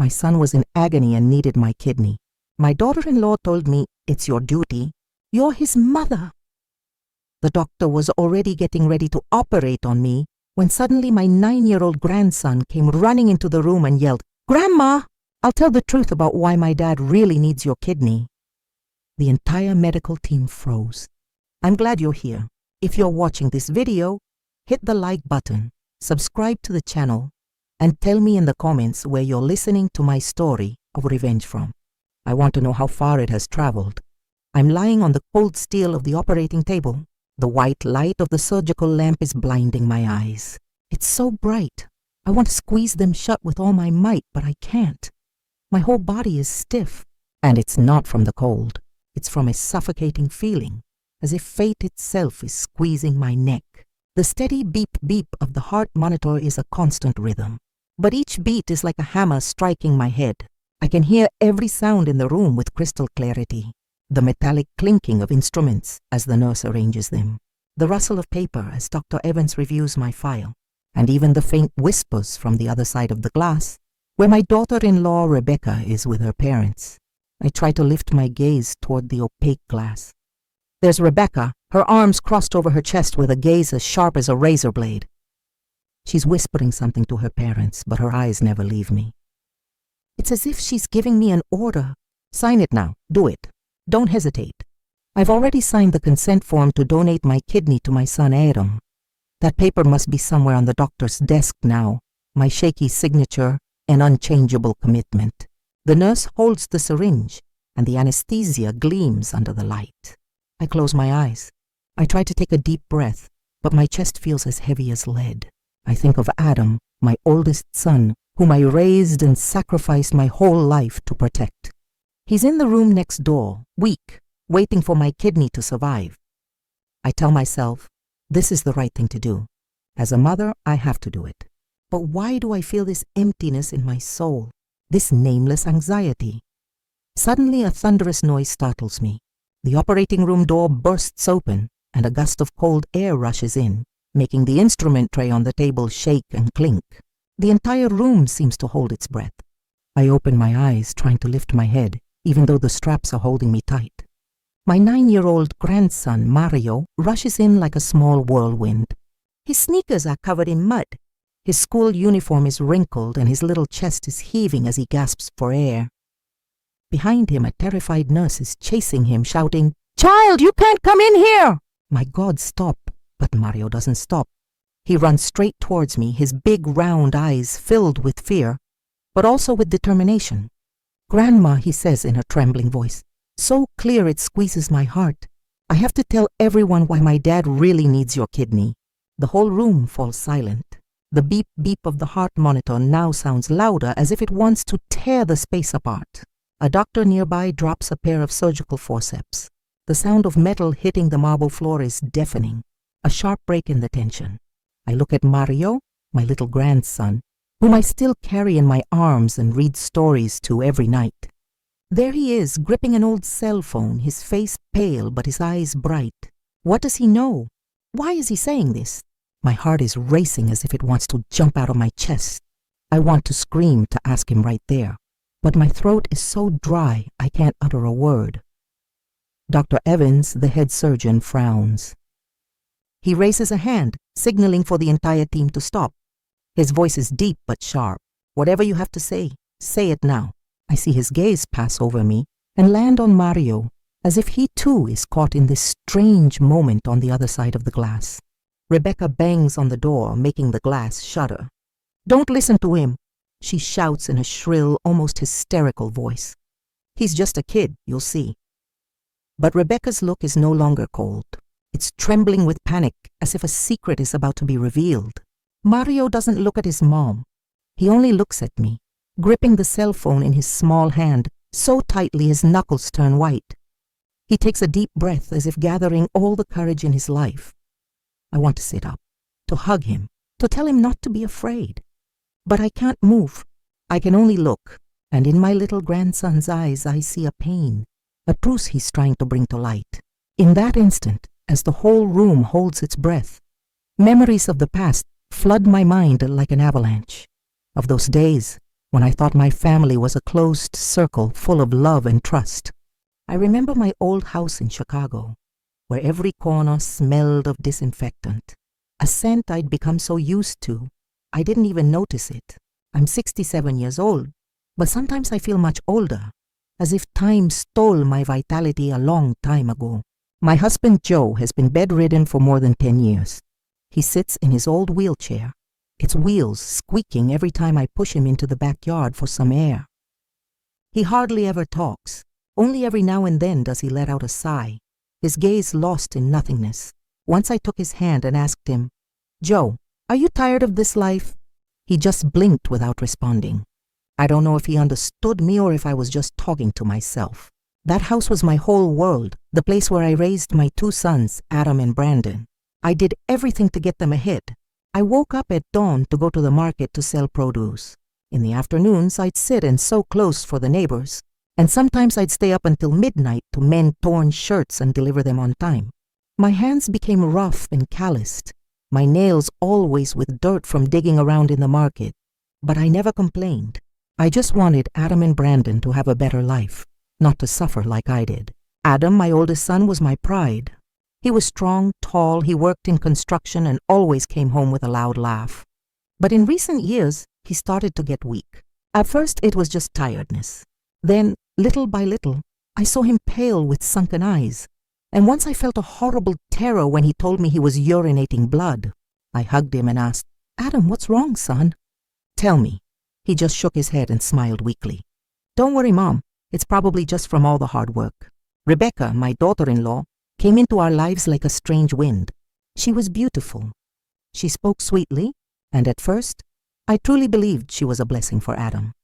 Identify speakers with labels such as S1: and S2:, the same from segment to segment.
S1: My son was in agony and needed my kidney. My daughter-in-law told me, "It's your duty. You're his mother." The doctor was already getting ready to operate on me when suddenly my 9-year-old grandson came running into the room and yelled, "Grandma, I'll tell the truth about why my dad really needs your kidney." The entire medical team froze. I'm glad you're here. If you're watching this video, hit the like button, subscribe to the channel, and tell me in the comments where you're listening to my story of revenge from. I want to know how far it has traveled. I'm lying on the cold steel of the operating table. The white light of the surgical lamp is blinding my eyes. It's so bright. I want to squeeze them shut with all my might, but I can't. My whole body is stiff, and it's not from the cold. It's from a suffocating feeling, as if fate itself is squeezing my neck. The steady beep-beep of the heart monitor is a constant rhythm, but each beat is like a hammer striking my head. I can hear every sound in the room with crystal clarity. The metallic clinking of instruments as the nurse arranges them, the rustle of paper as Dr. Evans reviews my file, and even the faint whispers from the other side of the glass, where my daughter-in-law Rebecca is with her parents. I try to lift my gaze toward the opaque glass. There's Rebecca, her arms crossed over her chest with a gaze as sharp as a razor blade. She's whispering something to her parents, but her eyes never leave me. It's as if she's giving me an order. Sign it now. Do it. Don't hesitate. I've already signed the consent form to donate my kidney to my son Adam. That paper must be somewhere on the doctor's desk now, my shaky signature, an unchangeable commitment. The nurse holds the syringe, and the anesthesia gleams under the light. I close my eyes. I try to take a deep breath, but my chest feels as heavy as lead. I think of Adam, my oldest son, whom I raised and sacrificed my whole life to protect. He's in the room next door, weak, waiting for my kidney to survive. I tell myself, this is the right thing to do. As a mother, I have to do it. But why do I feel this emptiness in my soul, this nameless anxiety? Suddenly a thunderous noise startles me. The operating room door bursts open, and a gust of cold air rushes in, making the instrument tray on the table shake and clink. The entire room seems to hold its breath. I open my eyes, trying to lift my head, even though the straps are holding me tight. My 9-year-old grandson, Mario, rushes in like a small whirlwind. His sneakers are covered in mud. His school uniform is wrinkled, and his little chest is heaving as he gasps for air. Behind him, a terrified nurse is chasing him, shouting, "Child, you can't come in here!" My God, stop! But Mario doesn't stop. He runs straight towards me, his big round eyes filled with fear, but also with determination. "Grandma," he says in a trembling voice, so clear it squeezes my heart, "I have to tell everyone why my dad really needs your kidney." The whole room falls silent. The beep-beep of the heart monitor now sounds louder, as if it wants to tear the space apart. A doctor nearby drops a pair of surgical forceps. The sound of metal hitting the marble floor is deafening, a sharp break in the tension. I look at Mario, my little grandson, whom I still carry in my arms and read stories to every night. There he is, gripping an old cell phone, his face pale but his eyes bright. What does he know? Why is he saying this? My heart is racing as if it wants to jump out of my chest. I want to scream to ask him right there, but my throat is so dry I can't utter a word. Dr. Evans, the head surgeon, frowns. He raises a hand, signaling for the entire team to stop. His voice is deep but sharp. "Whatever you have to say it now." I see his gaze pass over me and land on Mario, as if he too is caught in this strange moment on the other side of the glass. Rebecca bangs on the door, making the glass shudder. "Don't listen to him," she shouts in a shrill, almost hysterical voice. "He's just a kid, you'll see." But Rebecca's look is no longer cold. It's trembling with panic, as if a secret is about to be revealed. Mario doesn't look at his mom. He only looks at me, gripping the cell phone in his small hand so tightly his knuckles turn white. He takes a deep breath, as if gathering all the courage in his life. I want to sit up, to hug him, to tell him not to be afraid. But I can't move. I can only look, and in my little grandson's eyes I see a pain, a truth he's trying to bring to light. In that instant, as the whole room holds its breath, memories of the past flood my mind like an avalanche. Of those days when I thought my family was a closed circle full of love and trust. I remember my old house in Chicago, where every corner smelled of disinfectant, a scent I'd become so used to, I didn't even notice it. I'm 67 years old, but sometimes I feel much older, as if time stole my vitality a long time ago. My husband Joe has been bedridden for more than 10 years. He sits in his old wheelchair, its wheels squeaking every time I push him into the backyard for some air. He hardly ever talks. Only every now and then does he let out a sigh, his gaze lost in nothingness. Once I took his hand and asked him, "Joe, are you tired of this life?" He just blinked without responding. I don't know if he understood me or if I was just talking to myself. That house was my whole world, the place where I raised my 2 sons, Adam and Brandon. I did everything to get them ahead. I woke up at dawn to go to the market to sell produce. In the afternoons, I'd sit and sew clothes for the neighbors, and sometimes I'd stay up until midnight to mend torn shirts and deliver them on time. My hands became rough and calloused, my nails always with dirt from digging around in the market, but I never complained. I just wanted Adam and Brandon to have a better life, not to suffer like I did. Adam, my oldest son, was my pride. He was strong, tall, he worked in construction and always came home with a loud laugh. But in recent years, he started to get weak. At first, it was just tiredness. Then, little by little, I saw him pale with sunken eyes, and once I felt a horrible terror when he told me he was urinating blood. I hugged him and asked, "Adam, what's wrong, son?" "Tell me." He just shook his head and smiled weakly. "Don't worry, Mom. It's probably just from all the hard work." Rebecca, my daughter-in-law, came into our lives like a strange wind. She was beautiful. She spoke sweetly, and at first, I truly believed she was a blessing for Adam.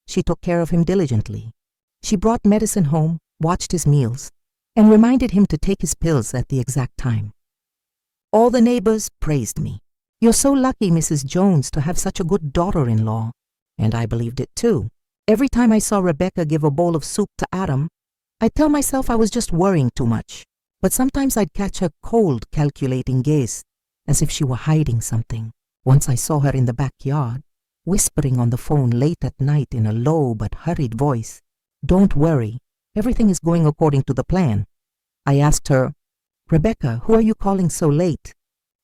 S1: She took care of him diligently. She brought medicine home, watched his meals, and reminded him to take his pills at the exact time. All the neighbors praised me. "You're so lucky, Mrs. Jones, to have such a good daughter-in-law." And I believed it too. Every time I saw Rebecca give a bowl of soup to Adam, I'd tell myself I was just worrying too much. But sometimes I'd catch her cold, calculating gaze, as if she were hiding something. Once I saw her in the backyard, whispering on the phone late at night in a low but hurried voice, "Don't worry, everything is going according to the plan." I asked her, "Rebecca, who are you calling so late?"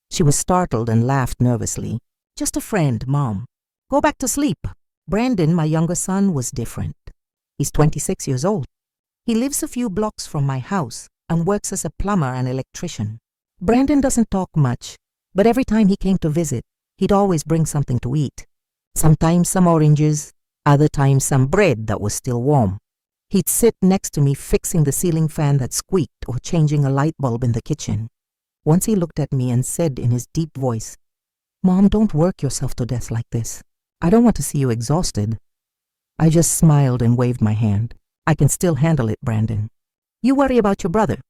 S1: She was startled and laughed nervously. "Just a friend, Mom. Go back to sleep." Brandon, my younger son, was different. He's 26 years old. He lives a few blocks from my house and works as a plumber and electrician. Brandon doesn't talk much, but every time he came to visit, he'd always bring something to eat. Sometimes some oranges, other times some bread that was still warm. He'd sit next to me fixing the ceiling fan that squeaked or changing a light bulb in the kitchen. Once he looked at me and said in his deep voice, "Mom, don't work yourself to death like this. I don't want to see you exhausted." I just smiled and waved my hand. "I can still handle it, Brandon. You worry about your brother.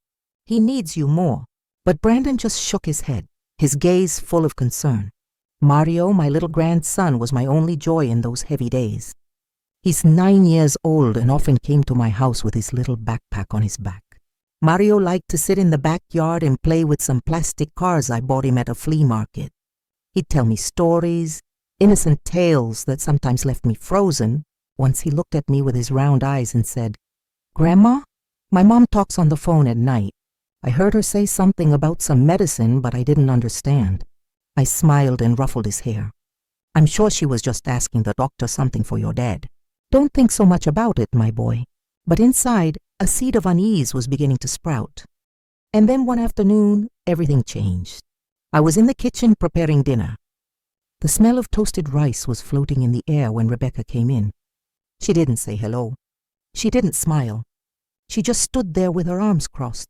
S1: He needs you more." But Brandon just shook his head, his gaze full of concern. Mario, my little grandson, was my only joy in those heavy days. He's 9 years old and often came to my house with his little backpack on his back. Mario liked to sit in the backyard and play with some plastic cars I bought him at a flea market. He'd tell me stories, innocent tales that sometimes left me frozen. Once he looked at me with his round eyes and said, "Grandma, my mom talks on the phone at night. I heard her say something about some medicine, but I didn't understand." I smiled and ruffled his hair. "I'm sure she was just asking the doctor something for your dad. Don't think so much about it, my boy." But inside, a seed of unease was beginning to sprout. And then one afternoon, everything changed. I was in the kitchen preparing dinner. The smell of toasted rice was floating in the air when Rebecca came in. She didn't say hello. She didn't smile. She just stood there with her arms crossed.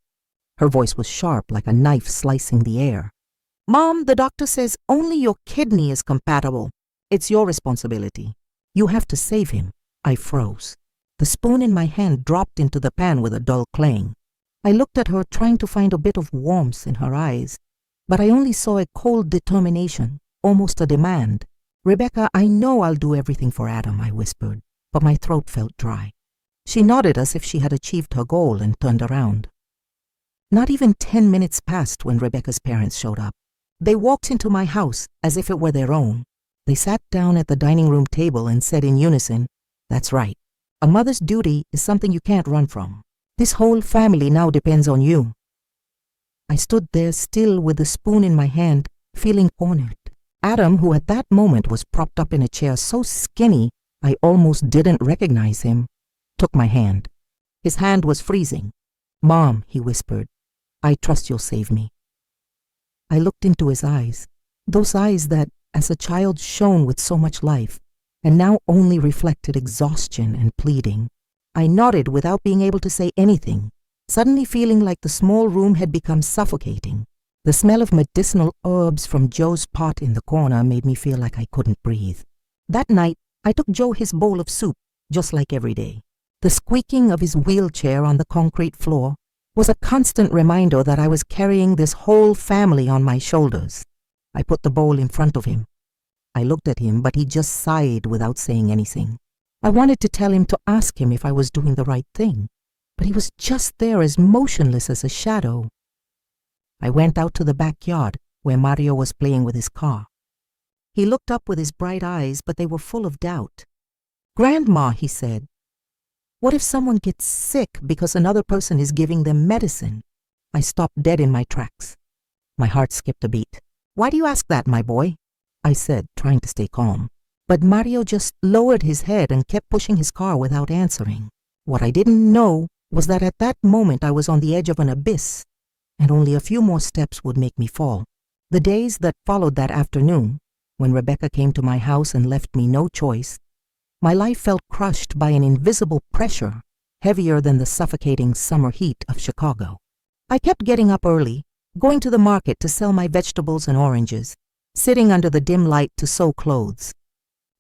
S1: Her voice was sharp like a knife slicing the air. "Mom, the doctor says only your kidney is compatible. It's your responsibility. You have to save him." I froze. The spoon in my hand dropped into the pan with a dull clang. I looked at her, trying to find a bit of warmth in her eyes, but I only saw a cold determination, almost a demand. "Rebecca, I know I'll do everything for Adam," I whispered, but my throat felt dry. She nodded as if she had achieved her goal and turned around. Not even 10 minutes passed when Rebecca's parents showed up. They walked into my house as if it were their own. They sat down at the dining room table and said in unison, "That's right. A mother's duty is something you can't run from. This whole family now depends on you." I stood there still with the spoon in my hand, feeling cornered. Adam, who at that moment was propped up in a chair so skinny I almost didn't recognize him, took my hand. His hand was freezing. "Mom," he whispered, "I trust you'll save me." I looked into his eyes, those eyes that, as a child, shone with so much life, and now only reflected exhaustion and pleading. I nodded without being able to say anything, suddenly feeling like the small room had become suffocating. The smell of medicinal herbs from Joe's pot in the corner made me feel like I couldn't breathe. That night, I took Joe his bowl of soup, just like every day. The squeaking of his wheelchair on the concrete floor was a constant reminder that I was carrying this whole family on my shoulders. I put the bowl in front of him. I looked at him, but he just sighed without saying anything. I wanted to tell him to ask him if I was doing the right thing, but he was just there as motionless as a shadow. I went out to the backyard where Mario was playing with his car. He looked up with his bright eyes, but they were full of doubt. "Grandma," he said, "what if someone gets sick because another person is giving them medicine?" I stopped dead in my tracks. My heart skipped a beat. "Why do you ask that, my boy?" I said, trying to stay calm. But Mario just lowered his head and kept pushing his car without answering. What I didn't know was that at that moment I was on the edge of an abyss, and only a few more steps would make me fall. The days that followed that afternoon, when Rebecca came to my house and left me no choice, my life felt crushed by an invisible pressure, heavier than the suffocating summer heat of Chicago. I kept getting up early, going to the market to sell my vegetables and oranges, sitting under the dim light to sew clothes.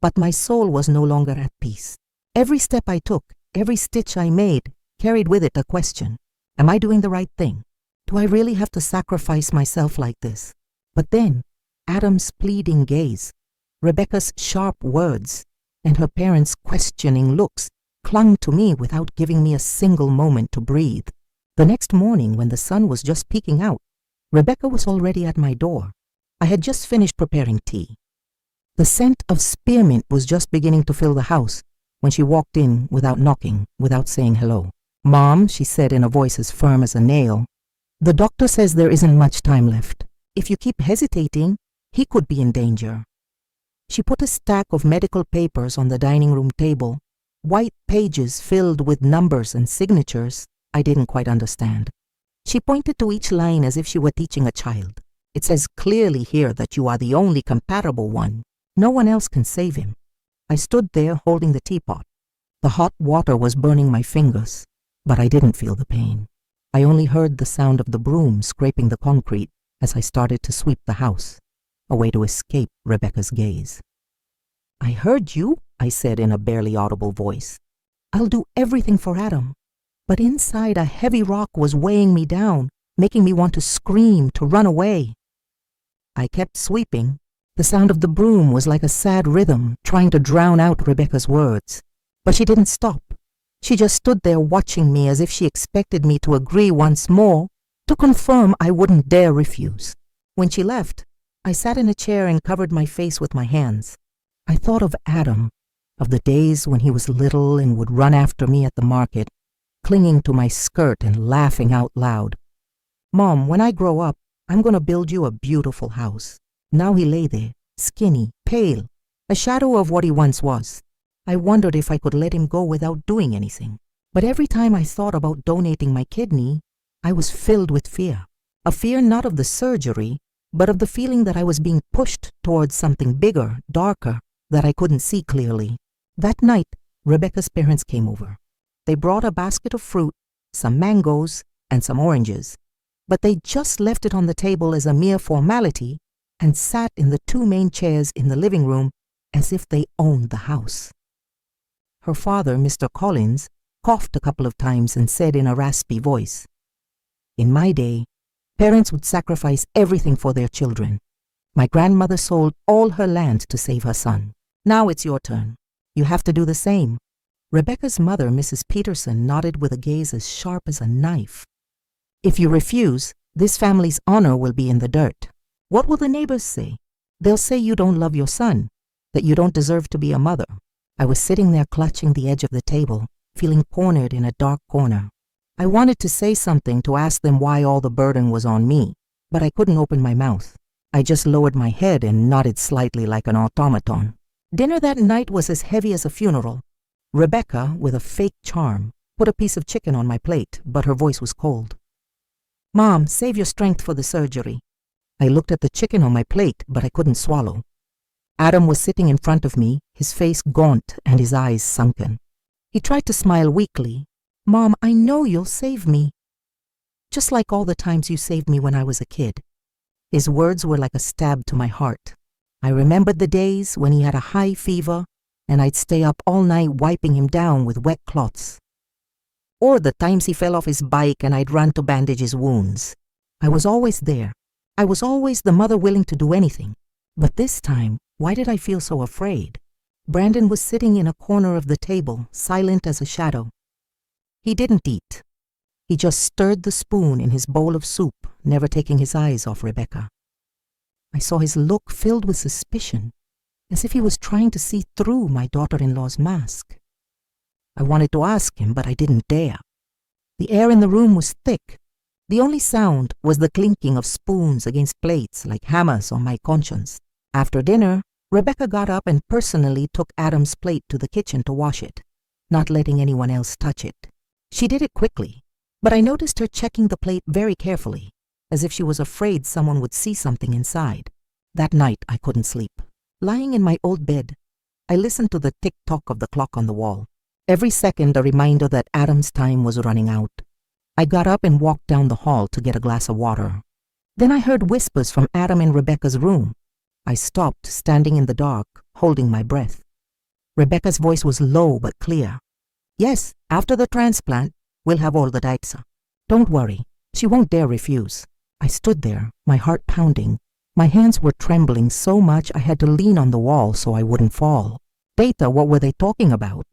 S1: But my soul was no longer at peace. Every step I took, every stitch I made, carried with it a question. Am I doing the right thing? Do I really have to sacrifice myself like this? But then, Adam's pleading gaze, Rebecca's sharp words, and her parents' questioning looks clung to me without giving me a single moment to breathe. The next morning, when the sun was just peeking out, Rebecca was already at my door. I had just finished preparing tea. The scent of spearmint was just beginning to fill the house when she walked in without knocking, without saying hello. "Mom," she said in a voice as firm as a nail, "the doctor says there isn't much time left. If you keep hesitating, he could be in danger." She put a stack of medical papers on the dining room table, white pages filled with numbers and signatures I didn't quite understand. She pointed to each line as if she were teaching a child. "It says clearly here that you are the only compatible one. No one else can save him." I stood there holding the teapot. The hot water was burning my fingers, but I didn't feel the pain. I only heard the sound of the broom scraping the concrete as I started to sweep the house, a way to escape Rebecca's gaze. "I heard you," I said in a barely audible voice. "I'll do everything for Adam." But inside, a heavy rock was weighing me down, making me want to scream, to run away. I kept sweeping. The sound of the broom was like a sad rhythm, trying to drown out Rebecca's words. But she didn't stop. She just stood there watching me as if she expected me to agree once more, to confirm I wouldn't dare refuse. When she left, I sat in a chair and covered my face with my hands. I thought of Adam, of the days when he was little and would run after me at the market, clinging to my skirt and laughing out loud. "Mom, when I grow up, I'm going to build you a beautiful house." Now he lay there, skinny, pale, a shadow of what he once was. I wondered if I could let him go without doing anything. But every time I thought about donating my kidney, I was filled with fear. A fear not of the surgery, but of the feeling that I was being pushed towards something bigger, darker, that I couldn't see clearly. That night, Rebecca's parents came over. They brought a basket of fruit, some mangoes, and some oranges. But they just left it on the table as a mere formality and sat in the two main chairs in the living room as if they owned the house. Her father, Mr. Collins, coughed a couple of times and said in a raspy voice, "In my day, parents would sacrifice everything for their children. My grandmother sold all her land to save her son. Now it's your turn. You have to do the same." Rebecca's mother, Mrs. Peterson, nodded with a gaze as sharp as a knife. "If you refuse, this family's honor will be in the dirt. What will the neighbors say? They'll say you don't love your son. that you don't deserve to be a mother. I was sitting there clutching the edge of the table, feeling cornered in a dark corner. I wanted to say something to ask them why all the burden was on me, but I couldn't open my mouth. I just lowered my head and nodded slightly like an automaton. Dinner that night was as heavy as a funeral. Rebecca, with a fake charm, put a piece of chicken on my plate, but her voice was cold. "Mom, save your strength for the surgery." I looked at the chicken on my plate, but I couldn't swallow. Adam was sitting in front of me, his face gaunt and his eyes sunken. He tried to smile weakly. "Mom, I know you'll save me. Just like all the times you saved me when I was a kid." His words were like a stab to my heart. I remembered the days when he had a high fever and I'd stay up all night wiping him down with wet cloths. Or the times he fell off his bike and I'd run to bandage his wounds. I was always there. I was always the mother willing to do anything. But this time, why did I feel so afraid? Brandon was sitting in a corner of the table, silent as a shadow. He didn't eat. He just stirred the spoon in his bowl of soup, never taking his eyes off Rebecca. I saw his look filled with suspicion, as if he was trying to see through my daughter-in-law's mask. I wanted to ask him, but I didn't dare. The air in the room was thick. The only sound was the clinking of spoons against plates like hammers on my conscience. After dinner, Rebecca got up and personally took Adam's plate to the kitchen to wash it, not letting anyone else touch it. She did it quickly, but I noticed her checking the plate very carefully, as if she was afraid someone would see something inside. That night, I couldn't sleep. Lying in my old bed, I listened to the tick-tock of the clock on the wall. Every second a reminder that Adam's time was running out. I got up and walked down the hall to get a glass of water. Then I heard whispers from Adam in Rebecca's room. I stopped, standing in the dark, holding my breath. Rebecca's voice was low but clear. "Yes, after the transplant, we'll have all the Daitsa. Don't worry, she won't dare refuse." I stood there, my heart pounding. My hands were trembling so much I had to lean on the wall so I wouldn't fall. Data, what were they talking about?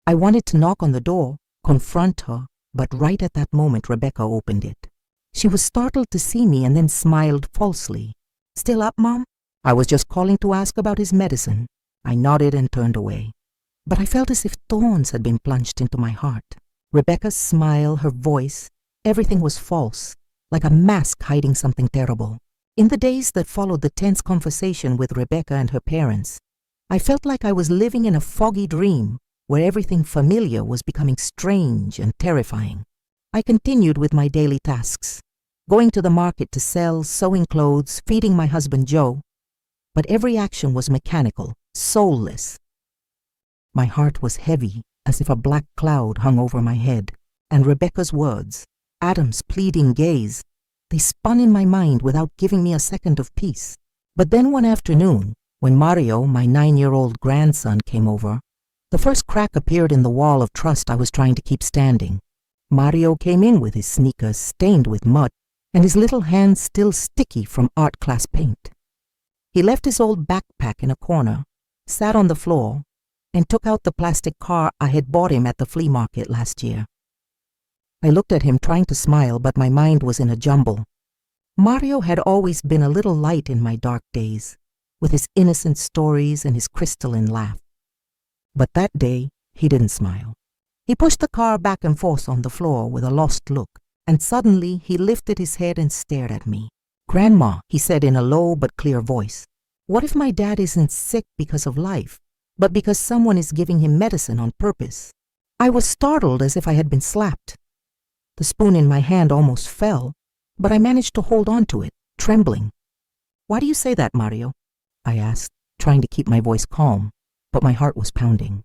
S1: I wanted to knock on the door, confront her, but right at that moment Rebecca opened it. She was startled to see me and then smiled falsely. "Still up, Mom?" "I was just calling to ask about his medicine." I nodded and turned away. But I felt as if thorns had been plunged into my heart. Rebecca's smile, her voice, everything was false, like a mask hiding something terrible. In the days that followed the tense conversation with Rebecca and her parents, I felt like I was living in a foggy dream where everything familiar was becoming strange and terrifying. I continued with my daily tasks, going to the market to sell, sewing clothes, feeding my husband Joe. But every action was mechanical, soulless. My heart was heavy, as if a black cloud hung over my head, and Rebecca's words, Adam's pleading gaze, they spun in my mind without giving me a second of peace. But then one afternoon, when Mario, my 9-year-old grandson, came over, the first crack appeared in the wall of trust I was trying to keep standing. Mario came in with his sneakers stained with mud and his little hands still sticky from art class paint. He left his old backpack in a corner, sat on the floor, and took out the plastic car I had bought him at the flea market last year. I looked at him trying to smile, but my mind was in a jumble. Mario had always been a little light in my dark days, with his innocent stories and his crystalline laugh. But that day, he didn't smile. He pushed the car back and forth on the floor with a lost look, and suddenly he lifted his head and stared at me. "Grandma," he said in a low but clear voice, "what if my dad isn't sick because of life, but because someone is giving him medicine on purpose?" I was startled as if I had been slapped. The spoon in my hand almost fell, but I managed to hold on to it, trembling. "Why do you say that, Mario?" I asked, trying to keep my voice calm, but my heart was pounding.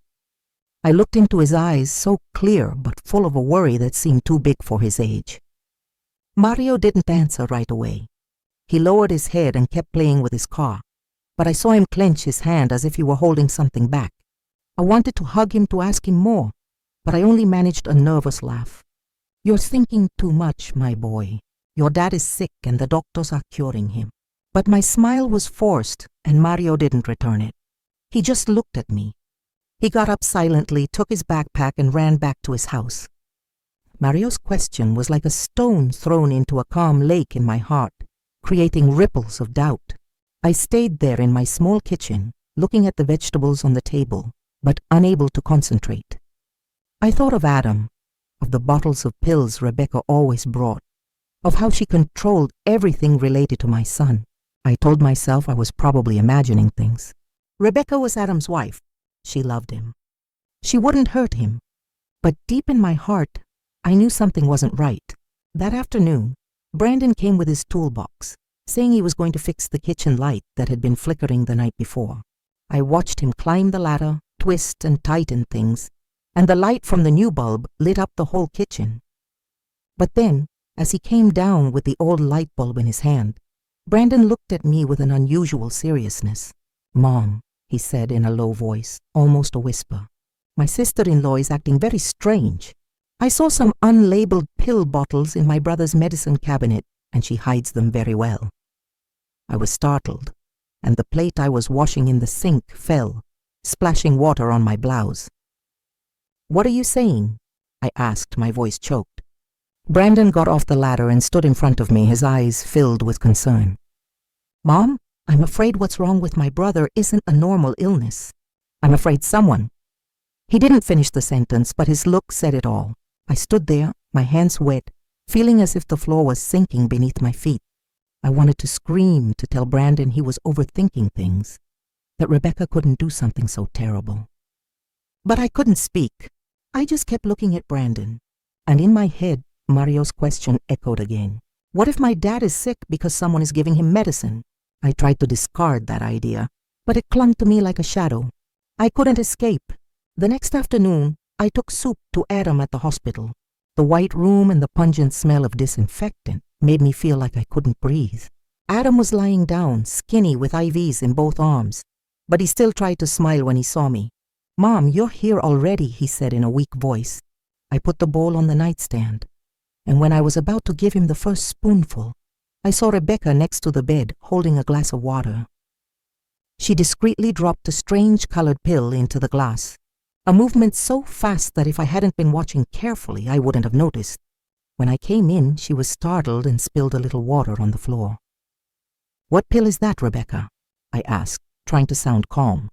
S1: I looked into his eyes, so clear but full of a worry that seemed too big for his age. Mario didn't answer right away. He lowered his head and kept playing with his car, but I saw him clench his hand as if he were holding something back. I wanted to hug him to ask him more, but I only managed a nervous laugh. "You're thinking too much, my boy. Your dad is sick and the doctors are curing him." But my smile was forced and Mario didn't return it. He just looked at me. He got up silently, took his backpack and ran back to his house. Mario's question was like a stone thrown into a calm lake in my heart, creating ripples of doubt. I stayed there in my small kitchen, looking at the vegetables on the table, but unable to concentrate. I thought of Adam, of the bottles of pills Rebecca always brought, of how she controlled everything related to my son. I told myself I was probably imagining things. Rebecca was Adam's wife. She loved him. She wouldn't hurt him. But deep in my heart, I knew something wasn't right. That afternoon, Brandon came with his toolbox, saying he was going to fix the kitchen light that had been flickering the night before. I watched him climb the ladder, twist and tighten things, and the light from the new bulb lit up the whole kitchen. But then, as he came down with the old light bulb in his hand, Brandon looked at me with an unusual seriousness. "Mom," he said in a low voice, almost a whisper, "my sister-in-law is acting very strange. I saw some unlabeled pill bottles in my brother's medicine cabinet, and she hides them very well." I was startled, and the plate I was washing in the sink fell, splashing water on my blouse. "What are you saying?" I asked, my voice choked. Brandon got off the ladder and stood in front of me, his eyes filled with concern. "Mom, I'm afraid what's wrong with my brother isn't a normal illness. I'm afraid someone—" He didn't finish the sentence, but his look said it all. I stood there, my hands wet, feeling as if the floor was sinking beneath my feet. I wanted to scream to tell Brandon he was overthinking things, that Rebecca couldn't do something so terrible. But I couldn't speak. I just kept looking at Brandon, and in my head, Mario's question echoed again. What if my dad is sick because someone is giving him medicine? I tried to discard that idea, but it clung to me like a shadow. I couldn't escape. The next afternoon, I took soup to Adam at the hospital. The white room and the pungent smell of disinfectant made me feel like I couldn't breathe. Adam was lying down, skinny with IVs in both arms, but he still tried to smile when he saw me. "Mom, you're here already," he said in a weak voice. I put the bowl on the nightstand, and when I was about to give him the first spoonful, I saw Rebecca next to the bed holding a glass of water. She discreetly dropped a strange colored pill into the glass, a movement so fast that if I hadn't been watching carefully, I wouldn't have noticed. When I came in, she was startled and spilled a little water on the floor. "What pill is that, Rebecca?" I asked, trying to sound calm.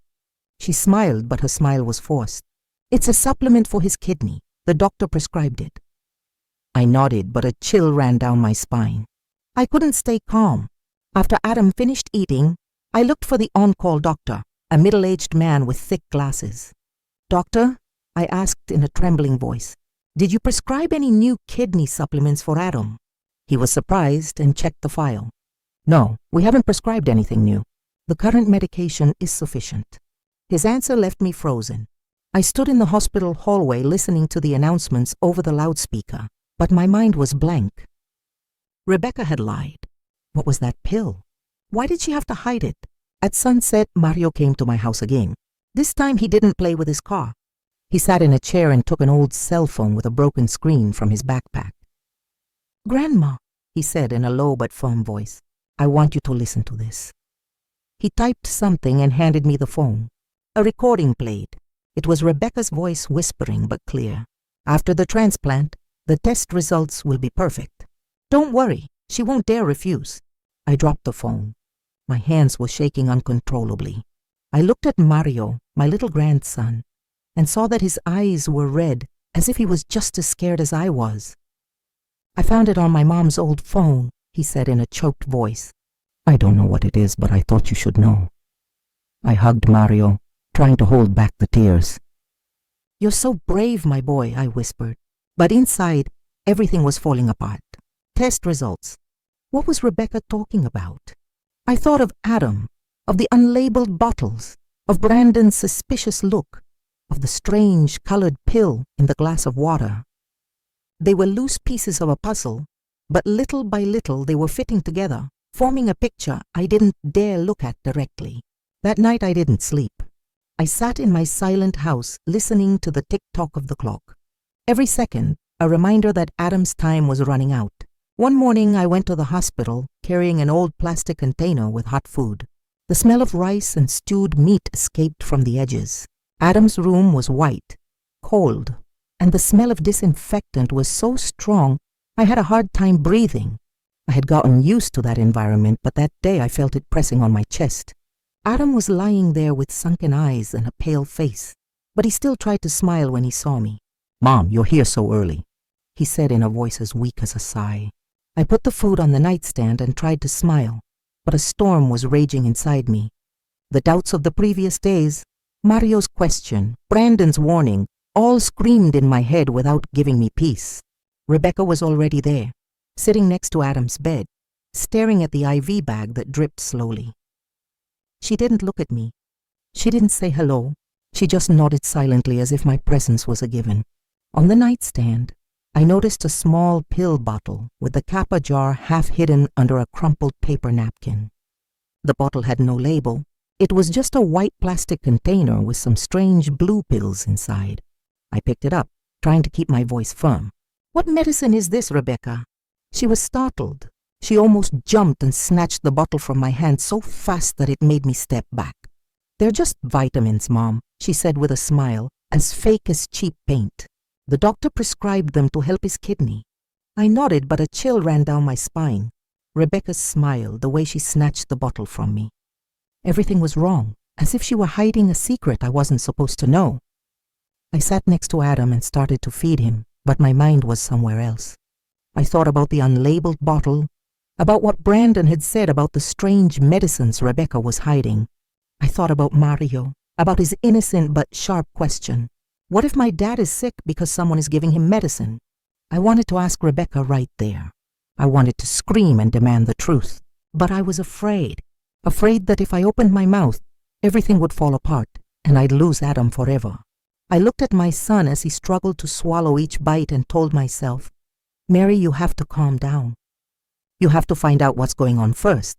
S1: She smiled, but her smile was forced. "It's a supplement for his kidney. The doctor prescribed it." I nodded, but a chill ran down my spine. I couldn't stay calm. After Adam finished eating, I looked for the on-call doctor, a middle-aged man with thick glasses. "Doctor," I asked in a trembling voice, "did you prescribe any new kidney supplements for Adam?" He was surprised and checked the file. "No, we haven't prescribed anything new. The current medication is sufficient." His answer left me frozen. I stood in the hospital hallway listening to the announcements over the loudspeaker, but my mind was blank. Rebecca had lied. What was that pill? Why did she have to hide it? At sunset, Mario came to my house again. This time he didn't play with his car. He sat in a chair and took an old cell phone with a broken screen from his backpack. "Grandma," he said in a low but firm voice, "I want you to listen to this." He typed something and handed me the phone. A recording played. It was Rebecca's voice whispering but clear. "After the transplant, the test results will be perfect. Don't worry, she won't dare refuse." I dropped the phone. My hands were shaking uncontrollably. I looked at Mario, my little grandson, and saw that his eyes were red, as if he was just as scared as I was. "I found it on my mom's old phone," he said in a choked voice. "I don't know what it is, but I thought you should know." I hugged Mario, trying to hold back the tears. "You're so brave, my boy," I whispered. But inside, everything was falling apart. Test results. What was Rebecca talking about? I thought of Adam, of the unlabeled bottles, of Brandon's suspicious look, of the strange colored pill in the glass of water. They were loose pieces of a puzzle, but little by little they were fitting together, forming a picture I didn't dare look at directly. That night I didn't sleep. I sat in my silent house listening to the tick-tock of the clock. Every second, a reminder that Adam's time was running out. One morning I went to the hospital carrying an old plastic container with hot food. The smell of rice and stewed meat escaped from the edges. Adam's room was white, cold, and the smell of disinfectant was so strong I had a hard time breathing. I had gotten used to that environment, but that day I felt it pressing on my chest. Adam was lying there with sunken eyes and a pale face, but he still tried to smile when he saw me. "Mom, you're here so early," he said in a voice as weak as a sigh. I put the food on the nightstand and tried to smile, but a storm was raging inside me. The doubts of the previous days, Mario's question, Brandon's warning, all screamed in my head without giving me peace. Rebecca was already there, sitting next to Adam's bed, staring at the IV bag that dripped slowly. She didn't look at me. She didn't say hello. She just nodded silently as if my presence was a given. On the nightstand, I noticed a small pill bottle with the Kappa jar half hidden under a crumpled paper napkin. The bottle had no label. It was just a white plastic container with some strange blue pills inside. I picked it up, trying to keep my voice firm. "What medicine is this, Rebecca?" She was startled. She almost jumped and snatched the bottle from my hand so fast that it made me step back. "They're just vitamins, Mom," she said with a smile, as fake as cheap paint. "The doctor prescribed them to help his kidney." I nodded, but a chill ran down my spine. Rebecca smiled the way she snatched the bottle from me. Everything was wrong, as if she were hiding a secret I wasn't supposed to know. I sat next to Adam and started to feed him, but my mind was somewhere else. I thought about the unlabeled bottle, about what Brandon had said about the strange medicines Rebecca was hiding. I thought about Mario, about his innocent but sharp question. What if my dad is sick because someone is giving him medicine? I wanted to ask Rebecca right there. I wanted to scream and demand the truth, but I was afraid that if I opened my mouth, everything would fall apart and I'd lose Adam forever. I looked at my son as he struggled to swallow each bite and told myself, "Mary, you have to calm down. You have to find out what's going on first."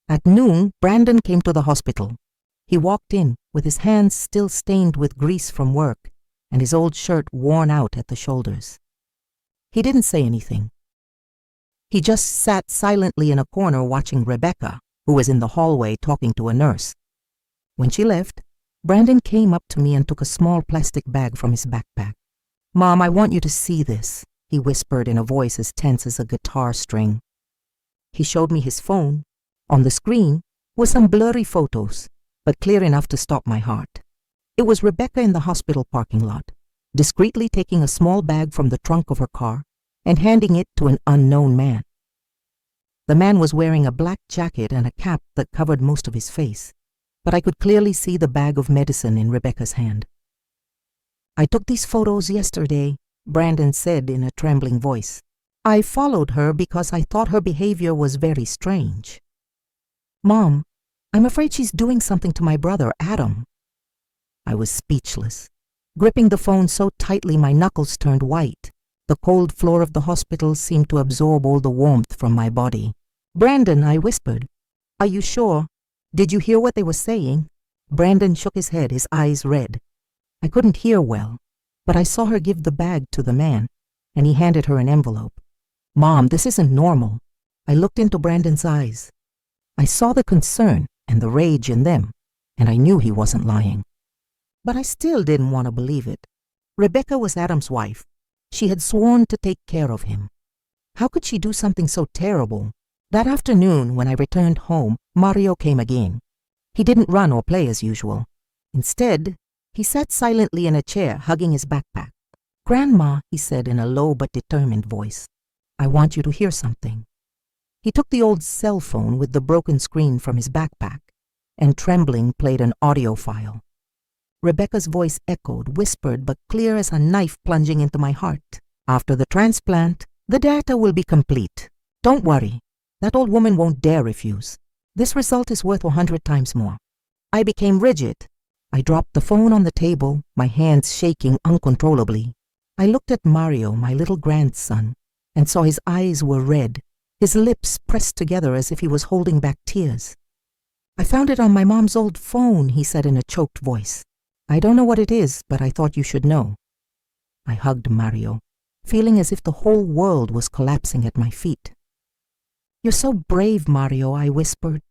S1: At noon, Brandon came to the hospital. He walked in with his hands still stained with grease from work and his old shirt worn out at the shoulders. He didn't say anything. He just sat silently in a corner watching Rebecca, who was in the hallway talking to a nurse. When she left, Brandon came up to me and took a small plastic bag from his backpack. "Mom, I want you to see this," he whispered in a voice as tense as a guitar string. He showed me his phone. On the screen were some blurry photos, but clear enough to stop my heart. It was Rebecca in the hospital parking lot, discreetly taking a small bag from the trunk of her car and handing it to an unknown man. The man was wearing a black jacket and a cap that covered most of his face, but I could clearly see the bag of medicine in Rebecca's hand. "I took these photos yesterday," Brandon said in a trembling voice. "I followed her because I thought her behavior was very strange. Mom, I'm afraid she's doing something to my brother, Adam." I was speechless, gripping the phone so tightly my knuckles turned white. The cold floor of the hospital seemed to absorb all the warmth from my body. "Brandon," I whispered, "are you sure? Did you hear what they were saying?" Brandon shook his head, his eyes red. I couldn't hear well, but I saw her give the bag to the man, and he handed her an envelope. "Mom, this isn't normal." I looked into Brandon's eyes. I saw the concern and the rage in them, and I knew he wasn't lying. But I still didn't want to believe it. Rebecca was Adam's wife. She had sworn to take care of him. How could she do something so terrible? That afternoon, when I returned home, Mario came again. He didn't run or play as usual. Instead, he sat silently in a chair, hugging his backpack. "Grandma," he said in a low but determined voice, "I want you to hear something." He took the old cell phone with the broken screen from his backpack and, trembling, played an audio file. Rebecca's voice echoed, whispered but clear as a knife plunging into my heart. "After the transplant, the data will be complete. Don't worry. That old woman won't dare refuse. This result is worth 100 times more." I became rigid. I dropped the phone on the table, my hands shaking uncontrollably. I looked at Mario, my little grandson, and saw his eyes were red, his lips pressed together as if he was holding back tears. "I found it on my mom's old phone," he said in a choked voice. "I don't know what it is, but I thought you should know." I hugged Mario, feeling as if the whole world was collapsing at my feet. "You're so brave, Mario," I whispered,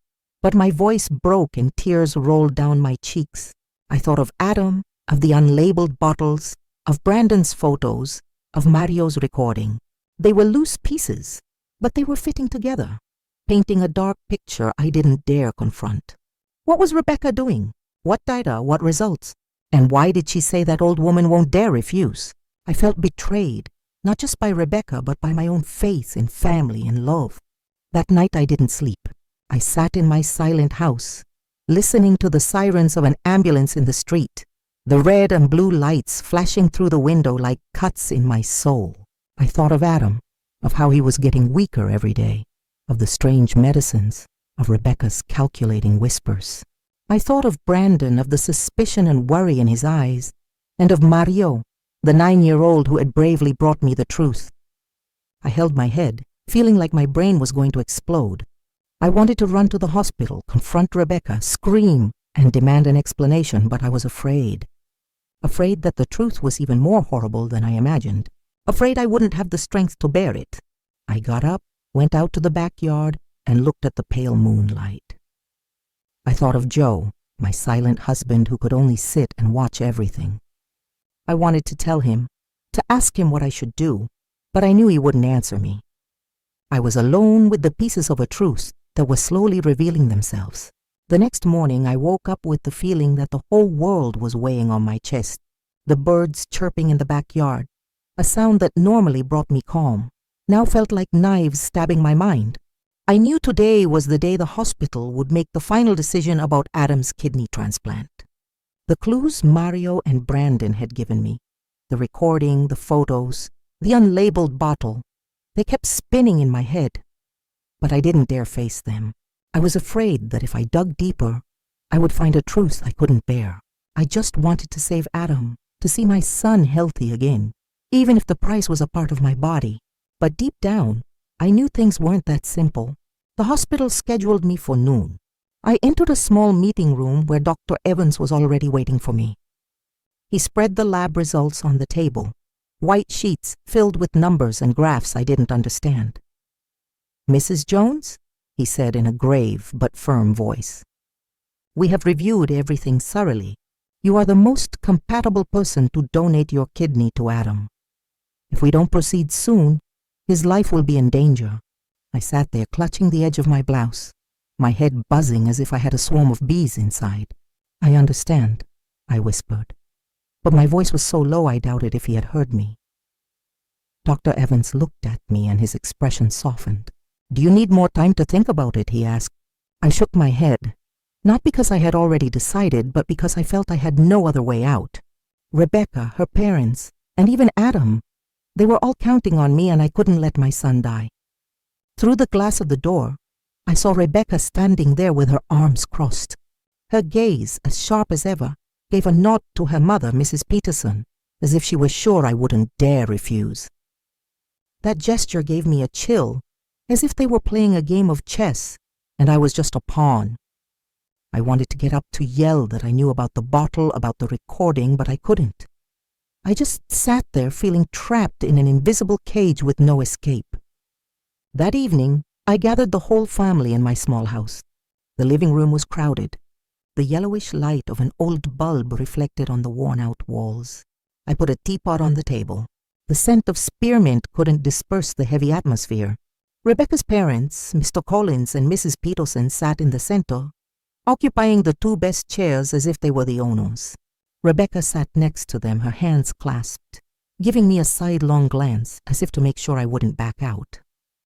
S1: but my voice broke and tears rolled down my cheeks. I thought of Adam, of the unlabeled bottles, of Brandon's photos, of Mario's recording. They were loose pieces, but they were fitting together, painting a dark picture I didn't dare confront. What was Rebecca doing? What data? What results? And why did she say that old woman won't dare refuse? I felt betrayed, not just by Rebecca, but by my own faith in family and love. That night I didn't sleep. I sat in my silent house, listening to the sirens of an ambulance in the street, the red and blue lights flashing through the window like cuts in my soul. I thought of Adam, of how he was getting weaker every day, of the strange medicines, of Rebecca's calculating whispers. I thought of Brandon, of the suspicion and worry in his eyes, and of Mario, the 9-year-old who had bravely brought me the truth. I held my head, feeling like my brain was going to explode. I wanted to run to the hospital, confront Rebecca, scream, and demand an explanation, but I was afraid. Afraid that the truth was even more horrible than I imagined. Afraid I wouldn't have the strength to bear it. I got up, went out to the backyard, and looked at the pale moonlight. I thought of Joe, my silent husband who could only sit and watch everything. I wanted to tell him, to ask him what I should do, but I knew he wouldn't answer me. I was alone with the pieces of a truth that were slowly revealing themselves. The next morning I woke up with the feeling that the whole world was weighing on my chest. The birds chirping in the backyard, a sound that normally brought me calm, now felt like knives stabbing my mind. I knew today was the day the hospital would make the final decision about Adam's kidney transplant. The clues Mario and Brandon had given me, the recording, the photos, the unlabeled bottle, they kept spinning in my head. But I didn't dare face them. I was afraid that if I dug deeper, I would find a truth I couldn't bear. I just wanted to save Adam, to see my son healthy again, even if the price was a part of my body. But deep down, I knew things weren't that simple. The hospital scheduled me for noon. I entered a small meeting room where Dr. Evans was already waiting for me. He spread the lab results on the table, white sheets filled with numbers and graphs I didn't understand. "Mrs. Jones," he said in a grave but firm voice, "we have reviewed everything thoroughly. You are the most compatible person to donate your kidney to Adam. If we don't proceed soon, his life will be in danger." I sat there clutching the edge of my blouse, my head buzzing as if I had a swarm of bees inside. "I understand," I whispered, but my voice was so low I doubted if he had heard me. Dr. Evans looked at me and his expression softened. "Do you need more time to think about it?" he asked. I shook my head, not because I had already decided, but because I felt I had no other way out. Rebecca, her parents, and even Adam, they were all counting on me, and I couldn't let my son die. Through the glass of the door, I saw Rebecca standing there with her arms crossed. Her gaze, as sharp as ever, gave a nod to her mother, Mrs. Peterson, as if she was sure I wouldn't dare refuse. That gesture gave me a chill, as if they were playing a game of chess, and I was just a pawn. I wanted to get up to yell that I knew about the bottle, about the recording, but I couldn't. I just sat there feeling trapped in an invisible cage with no escape. That evening, I gathered the whole family in my small house. The living room was crowded. The yellowish light of an old bulb reflected on the worn-out walls. I put a teapot on the table. The scent of spearmint couldn't disperse the heavy atmosphere. Rebecca's parents, Mr. Collins and Mrs. Peterson, sat in the center, occupying the two best chairs as if they were the owners. Rebecca sat next to them, her hands clasped, giving me a sidelong glance as if to make sure I wouldn't back out.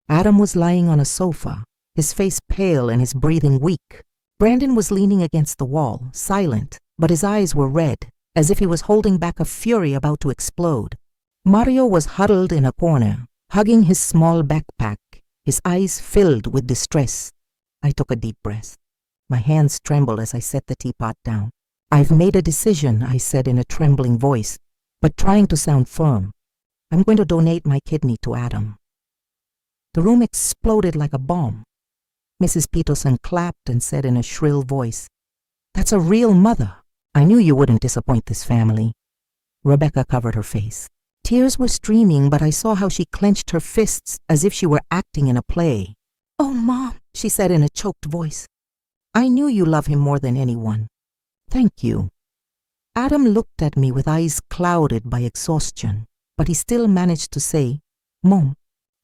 S1: Adam was lying on a sofa, his face pale and his breathing weak. Brandon was leaning against the wall, silent, but his eyes were red, as if he was holding back a fury about to explode. Mario was huddled in a corner, hugging his small backpack, his eyes filled with distress. I took a deep breath. My hands trembled as I set the teapot down. "I've made a decision," I said in a trembling voice, but trying to sound firm. "I'm going to donate my kidney to Adam." The room exploded like a bomb. Mrs. Peterson clapped and said in a shrill voice, "That's a real mother. I knew you wouldn't disappoint this family." Rebecca covered her face. Tears were streaming, but I saw how she clenched her fists as if she were acting in a play. "Oh, Mom," she said in a choked voice. "I knew you love him more than anyone. Thank you." Adam looked at me with eyes clouded by exhaustion, but he still managed to say, "Mom,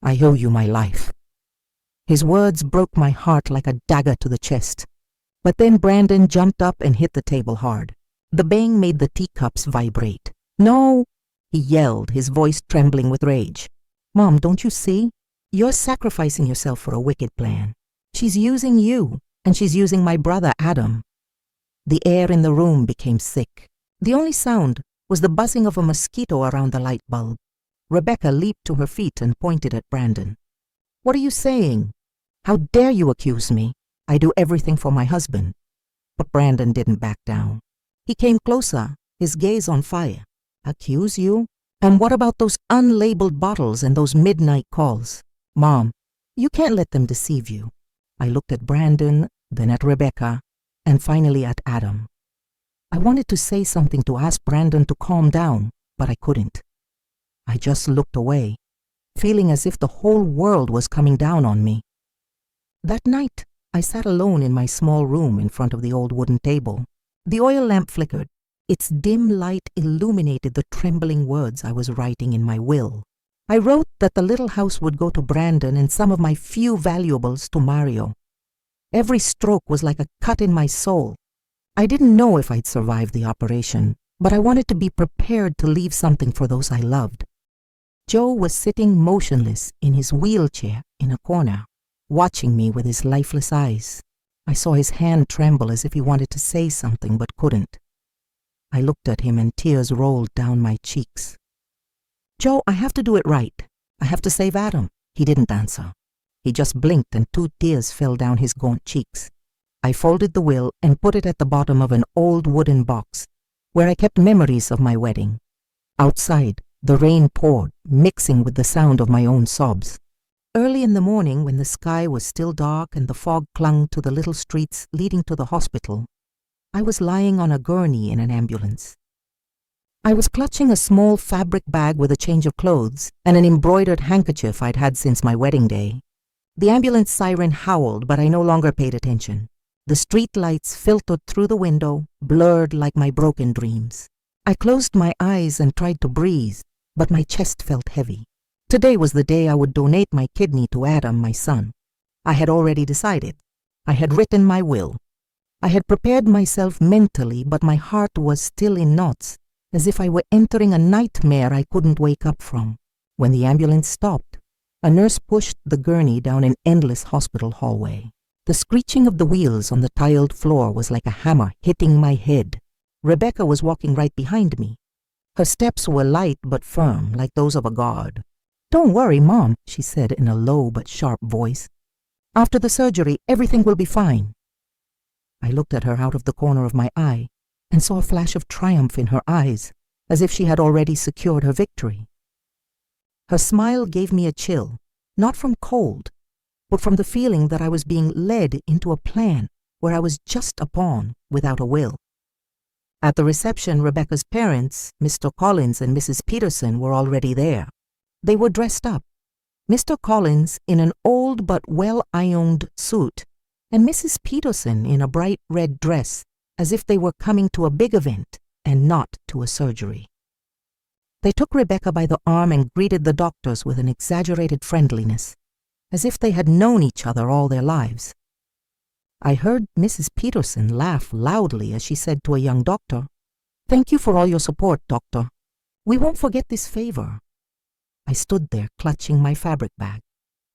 S1: I owe you my life." His words broke my heart like a dagger to the chest. But then Brandon jumped up and hit the table hard. The bang made the teacups vibrate. "No!" he yelled, his voice trembling with rage. "Mom, don't you see? You're sacrificing yourself for a wicked plan. She's using you, and she's using my brother Adam." The air in the room became thick. The only sound was the buzzing of a mosquito around the light bulb. Rebecca leaped to her feet and pointed at Brandon. "What are you saying? How dare you accuse me? I do everything for my husband." But Brandon didn't back down. He came closer, his gaze on fire. "Accuse you? And what about those unlabeled bottles and those midnight calls? Mom, you can't let them deceive you." I looked at Brandon, then at Rebecca, and finally at Adam. I wanted to say something to ask Brandon to calm down, but I couldn't. I just looked away, feeling as if the whole world was coming down on me. That night, I sat alone in my small room in front of the old wooden table. The oil lamp flickered. Its dim light illuminated the trembling words I was writing in my will. I wrote that the little house would go to Brandon and some of my few valuables to Mario. Every stroke was like a cut in my soul. I didn't know if I'd survive the operation, but I wanted to be prepared to leave something for those I loved. Joe was sitting motionless in his wheelchair in a corner, watching me with his lifeless eyes. I saw his hand tremble as if he wanted to say something but couldn't. I looked at him and tears rolled down my cheeks. "Joe, I have to do it right. I have to save Adam." He didn't answer. He just blinked and 2 tears fell down his gaunt cheeks. I folded the will and put it at the bottom of an old wooden box, where I kept memories of my wedding. Outside, the rain poured, mixing with the sound of my own sobs. Early in the morning, when the sky was still dark and the fog clung to the little streets leading to the hospital, I was lying on a gurney in an ambulance. I was clutching a small fabric bag with a change of clothes and an embroidered handkerchief I'd had since my wedding day. The ambulance siren howled, but I no longer paid attention. The street lights filtered through the window, blurred like my broken dreams. I closed my eyes and tried to breathe, but my chest felt heavy. Today was the day I would donate my kidney to Adam, my son. I had already decided. I had written my will. I had prepared myself mentally, but my heart was still in knots, as if I were entering a nightmare I couldn't wake up from. When the ambulance stopped, a nurse pushed the gurney down an endless hospital hallway. The screeching of the wheels on the tiled floor was like a hammer hitting my head. Rebecca was walking right behind me. Her steps were light but firm, like those of a guard. "Don't worry, Mom," she said in a low but sharp voice. "After the surgery, everything will be fine." I looked at her out of the corner of my eye and saw a flash of triumph in her eyes, as if she had already secured her victory. Her smile gave me a chill, not from cold, but from the feeling that I was being led into a plan where I was just a pawn without a will. At the reception, Rebecca's parents, Mr. Collins and Mrs. Peterson, were already there. They were dressed up. Mr. Collins in an old but well-ironed suit, and Mrs. Peterson in a bright red dress, as if they were coming to a big event and not to a surgery. They took Rebecca by the arm and greeted the doctors with an exaggerated friendliness, as if they had known each other all their lives. I heard Mrs. Peterson laugh loudly as she said to a young doctor, "Thank you for all your support, doctor. We won't forget this favor." I stood there clutching my fabric bag,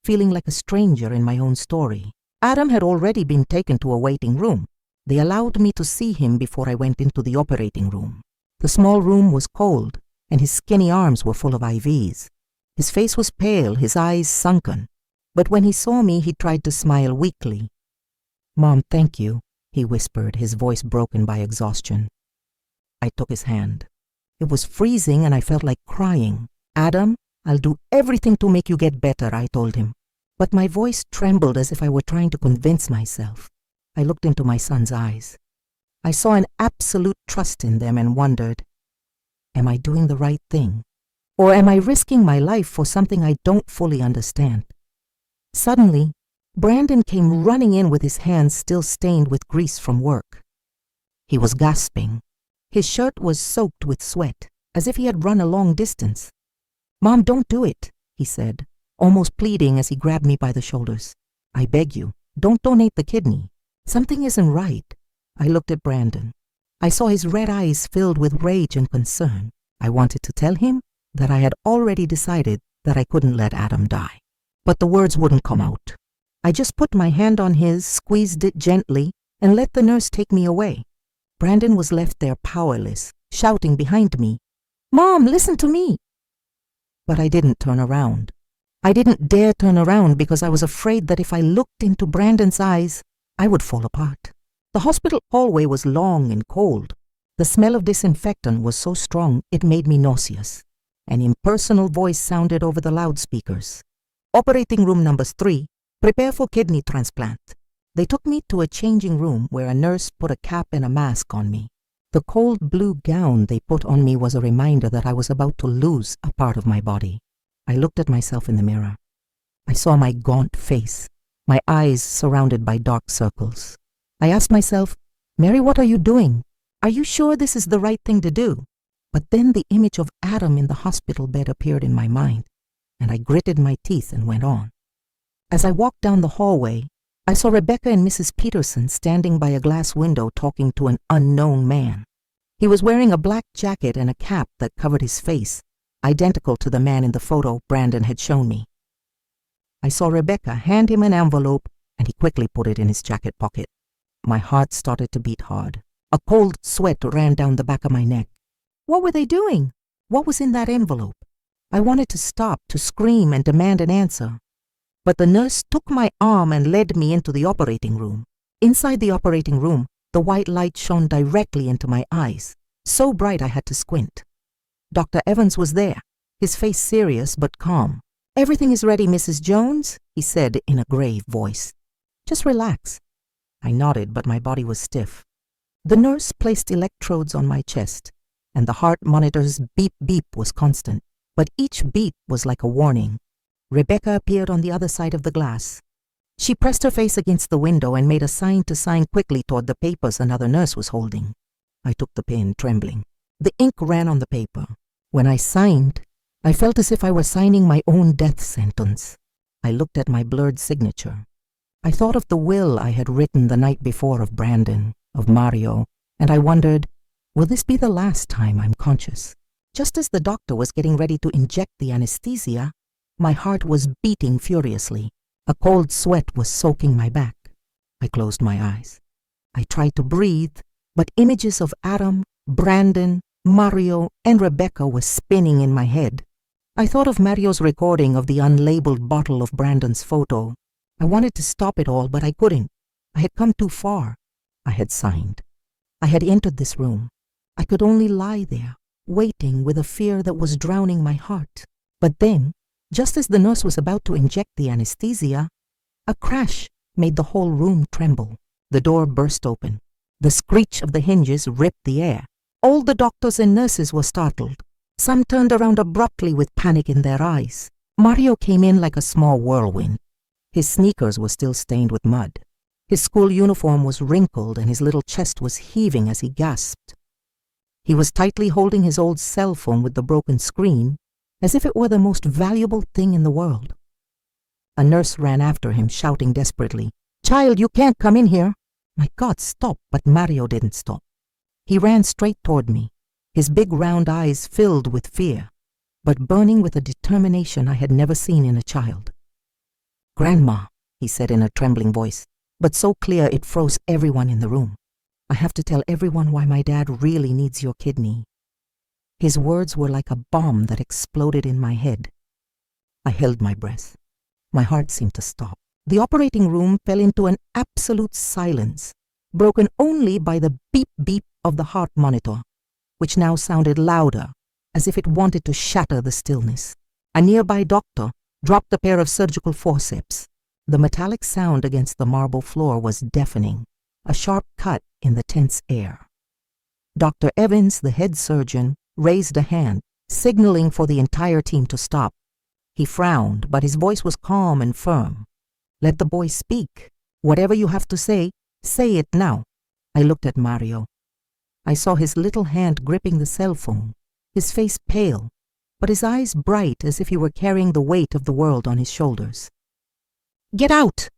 S1: feeling like a stranger in my own story. Adam had already been taken to a waiting room. They allowed me to see him before I went into the operating room. The small room was cold, and his skinny arms were full of IVs. His face was pale, his eyes sunken. But when he saw me, he tried to smile weakly. "Mom, thank you," he whispered, his voice broken by exhaustion. I took his hand. It was freezing, and I felt like crying. "Adam, I'll do everything to make you get better," I told him. But my voice trembled as if I were trying to convince myself. I looked into my son's eyes. I saw an absolute trust in them and wondered, am I doing the right thing? Or am I risking my life for something I don't fully understand? Suddenly, Brandon came running in with his hands still stained with grease from work. He was gasping. His shirt was soaked with sweat, as if he had run a long distance. "Mom, don't do it," he said, almost pleading as he grabbed me by the shoulders. "I beg you, don't donate the kidney. Something isn't right. I looked at Brandon. I saw his red eyes filled with rage and concern. I wanted to tell him that I had already decided that I couldn't let Adam die. But the words wouldn't come out. I just put my hand on his, squeezed it gently, and let the nurse take me away. Brandon was left there powerless, shouting behind me, "Mom, listen to me!" But I didn't turn around. I didn't dare turn around because I was afraid that if I looked into Brandon's eyes, I would fall apart. The hospital hallway was long and cold. The smell of disinfectant was so strong it made me nauseous. An impersonal voice sounded over the loudspeakers. "Operating room numbers 3, prepare for kidney transplant." They took me to a changing room where a nurse put a cap and a mask on me. The cold blue gown they put on me was a reminder that I was about to lose a part of my body. I looked at myself in the mirror. I saw my gaunt face, my eyes surrounded by dark circles. I asked myself, "Mary, what are you doing? Are you sure this is the right thing to do?" But then the image of Adam in the hospital bed appeared in my mind, and I gritted my teeth and went on. As I walked down the hallway, I saw Rebecca and Mrs. Peterson standing by a glass window talking to an unknown man. He was wearing a black jacket and a cap that covered his face, identical to the man in the photo Brandon had shown me. I saw Rebecca hand him an envelope, and he quickly put it in his jacket pocket. My heart started to beat hard. A cold sweat ran down the back of my neck. What were they doing? What was in that envelope? I wanted to stop, to scream and demand an answer. But the nurse took my arm and led me into the operating room. Inside the operating room, the white light shone directly into my eyes, so bright I had to squint. Dr. Evans was there, his face serious but calm. "Everything is ready, Mrs. Jones," he said in a grave voice. "Just relax." I nodded, but my body was stiff. The nurse placed electrodes on my chest, and the heart monitor's beep-beep was constant, but each beat was like a warning. Rebecca appeared on the other side of the glass. She pressed her face against the window and made a sign to sign quickly toward the papers another nurse was holding. I took the pen, trembling. The ink ran on the paper. When I signed, I felt as if I were signing my own death sentence. I looked at my blurred signature. I thought of the will I had written the night before of Brandon, of Mario, and I wondered, will this be the last time I'm conscious? Just as the doctor was getting ready to inject the anesthesia, my heart was beating furiously. A cold sweat was soaking my back. I closed my eyes. I tried to breathe, but images of Adam, Brandon, Mario, and Rebecca were spinning in my head. I thought of Mario's recording of the unlabeled bottle of Brandon's photo. I wanted to stop it all, but I couldn't. I had come too far. I had signed. I had entered this room. I could only lie there, waiting with a fear that was drowning my heart. But then, just as the nurse was about to inject the anesthesia, a crash made the whole room tremble. The door burst open. The screech of the hinges ripped the air. All the doctors and nurses were startled. Some turned around abruptly with panic in their eyes. Mario came in like a small whirlwind. His sneakers were still stained with mud. His school uniform was wrinkled and his little chest was heaving as he gasped. He was tightly holding his old cell phone with the broken screen, as if it were the most valuable thing in the world. A nurse ran after him, shouting desperately, "Child, you can't come in here!" My God, stop! But Mario didn't stop. He ran straight toward me, his big round eyes filled with fear, but burning with a determination I had never seen in a child. "Grandma," he said in a trembling voice, but so clear it froze everyone in the room. "I have to tell everyone why my dad really needs your kidney." His words were like a bomb that exploded in my head. I held my breath. My heart seemed to stop. The operating room fell into an absolute silence, broken only by the beep-beep of the heart monitor, which now sounded louder, as if it wanted to shatter the stillness. A nearby doctor dropped a pair of surgical forceps. The metallic sound against the marble floor was deafening, a sharp cut in the tense air. Dr. Evans, the head surgeon, raised a hand, signaling for the entire team to stop. He frowned, but his voice was calm and firm. "Let the boy speak. Whatever you have to say it now." I looked at Mario. I saw his little hand gripping the cell phone, his face pale, but his eyes bright as if he were carrying the weight of the world on his shoulders. "Get out!"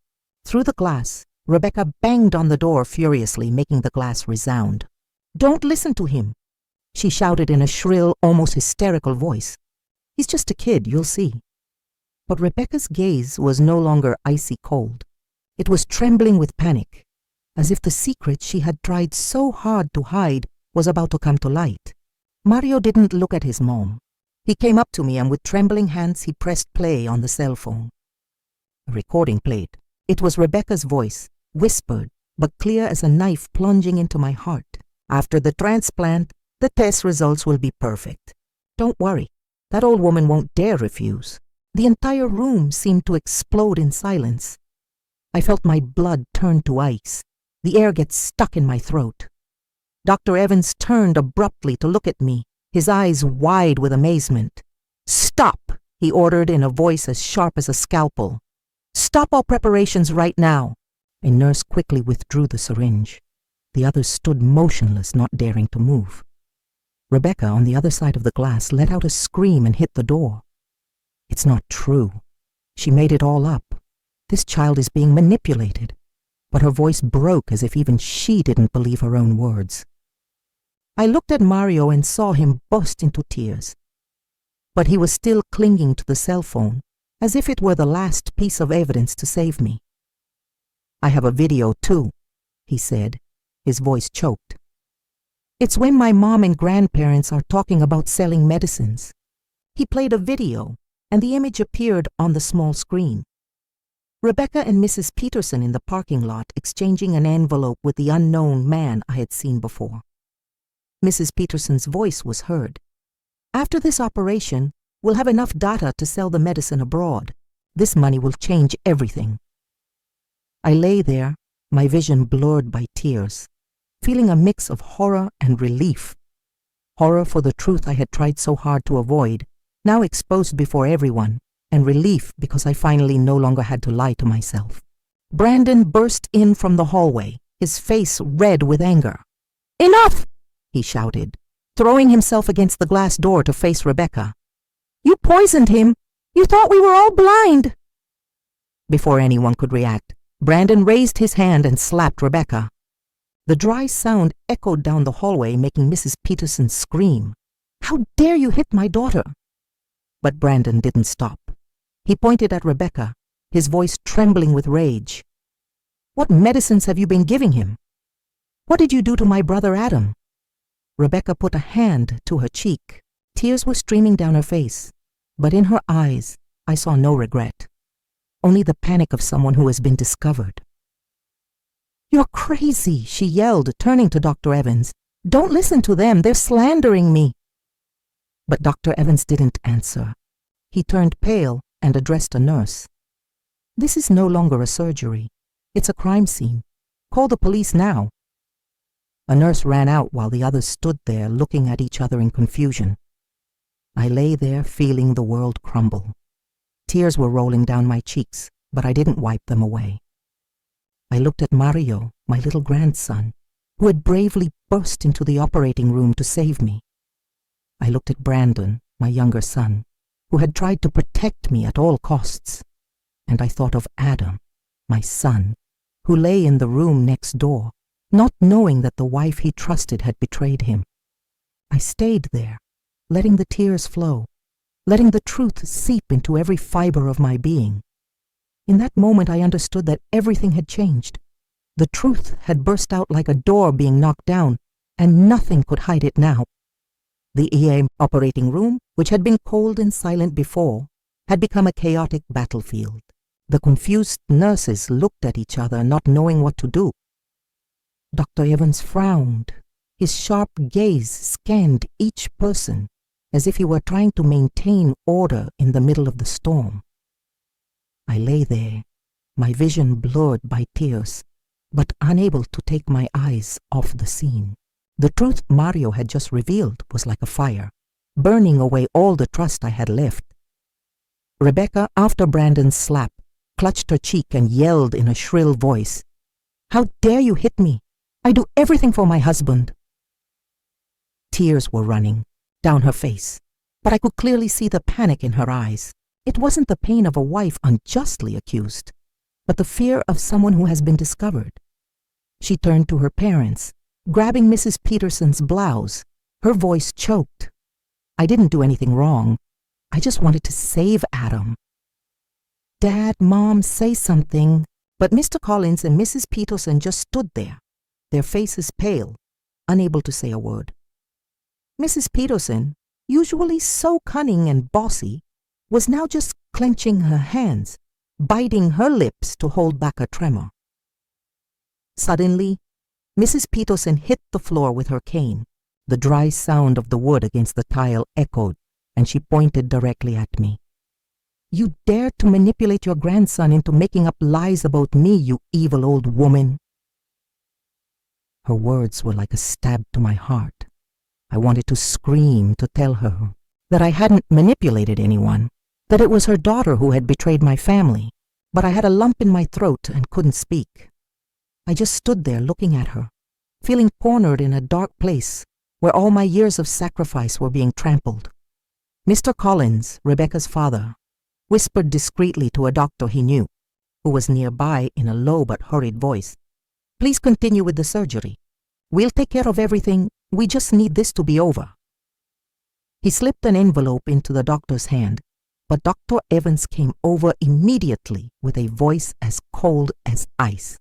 S1: Through the glass, Rebecca banged on the door furiously, making the glass resound. "Don't listen to him," she shouted in a shrill, almost hysterical voice. "He's just a kid, you'll see." But Rebecca's gaze was no longer icy cold. It was trembling with panic, as if the secret she had tried so hard to hide was about to come to light. Mario didn't look at his mom. He came up to me and with trembling hands he pressed play on the cell phone. A recording played. It was Rebecca's voice, whispered, but clear as a knife plunging into my heart. "After the transplant, the test results will be perfect. Don't worry, that old woman won't dare refuse." The entire room seemed to explode in silence. I felt my blood turn to ice, the air get stuck in my throat. Dr. Evans turned abruptly to look at me, his eyes wide with amazement. "Stop," he ordered in a voice as sharp as a scalpel. "Stop all preparations right now." A nurse quickly withdrew the syringe. The others stood motionless, not daring to move. Rebecca, on the other side of the glass, let out a scream and hit the door. "It's not true. She made it all up. This child is being manipulated." But her voice broke as if even she didn't believe her own words. I looked at Mario and saw him burst into tears. But he was still clinging to the cell phone, as if it were the last piece of evidence to save me. "I have a video too," he said, his voice choked. "It's when my mom and grandparents are talking about selling medicines." He played a video, and the image appeared on the small screen. Rebecca and Mrs. Peterson in the parking lot exchanging an envelope with the unknown man I had seen before. Mrs. Peterson's voice was heard. "After this operation, we'll have enough data to sell the medicine abroad. This money will change everything." I lay there, my vision blurred by tears, feeling a mix of horror and relief. Horror for the truth I had tried so hard to avoid, now exposed before everyone, and relief because I finally no longer had to lie to myself. Brandon burst in from the hallway, his face red with anger. "Enough!" he shouted, throwing himself against the glass door to face Rebecca. "You poisoned him! You thought we were all blind!" Before anyone could react, Brandon raised his hand and slapped Rebecca. The dry sound echoed down the hallway, making Mrs. Peterson scream. "How dare you hit my daughter?" But Brandon didn't stop. He pointed at Rebecca, his voice trembling with rage. "What medicines have you been giving him? What did you do to my brother Adam?" Rebecca put a hand to her cheek. Tears were streaming down her face, but in her eyes I saw no regret, only the panic of someone who has been discovered. "You're crazy," she yelled, turning to Dr. Evans. "Don't listen to them, they're slandering me." But Dr. Evans didn't answer. He turned pale and addressed a nurse. "This is no longer a surgery. It's a crime scene. Call the police now." A nurse ran out while the others stood there looking at each other in confusion. I lay there feeling the world crumble. Tears were rolling down my cheeks, but I didn't wipe them away. I looked at Mario, my little grandson, who had bravely burst into the operating room to save me. I looked at Brandon, my younger son, who had tried to protect me at all costs. And I thought of Adam, my son, who lay in the room next door, not knowing that the wife he trusted had betrayed him. I stayed there, letting the tears flow, letting the truth seep into every fiber of my being. In that moment I understood that everything had changed. The truth had burst out like a door being knocked down, and nothing could hide it now. The EM operating room, which had been cold and silent before, had become a chaotic battlefield. The confused nurses looked at each other, not knowing what to do. Dr. Evans frowned. His sharp gaze scanned each person, as if he were trying to maintain order in the middle of the storm. I lay there, my vision blurred by tears, but unable to take my eyes off the scene. The truth Mario had just revealed was like a fire, burning away all the trust I had left. Rebecca, after Brandon's slap, clutched her cheek and yelled in a shrill voice, "How dare you hit me? I do everything for my husband." Tears were running down her face, but I could clearly see the panic in her eyes. It wasn't the pain of a wife unjustly accused, but the fear of someone who has been discovered. She turned to her parents, grabbing Mrs. Peterson's blouse. Her voice choked. I didn't do anything wrong. I just wanted to save Adam. Dad, Mom, say something. But Mr. Collins and Mrs. Peterson just stood there, their faces pale, unable to say a word. Mrs. Peterson, usually so cunning and bossy, was now just clenching her hands, biting her lips to hold back a tremor. Suddenly, Mrs. Peterson hit the floor with her cane. The dry sound of the wood against the tile echoed, and she pointed directly at me. You dared to manipulate your grandson into making up lies about me, you evil old woman. Her words were like a stab to my heart. I wanted to scream to tell her that I hadn't manipulated anyone, that it was her daughter who had betrayed my family, but I had a lump in my throat and couldn't speak. I just stood there looking at her, feeling cornered in a dark place where all my years of sacrifice were being trampled. Mr. Collins, Rebecca's father, whispered discreetly to a doctor he knew, who was nearby in a low but hurried voice. Please continue with the surgery. We'll take care of everything. We just need this to be over. He slipped an envelope into the doctor's hand, but Dr. Evans came over immediately with a voice as cold as ice.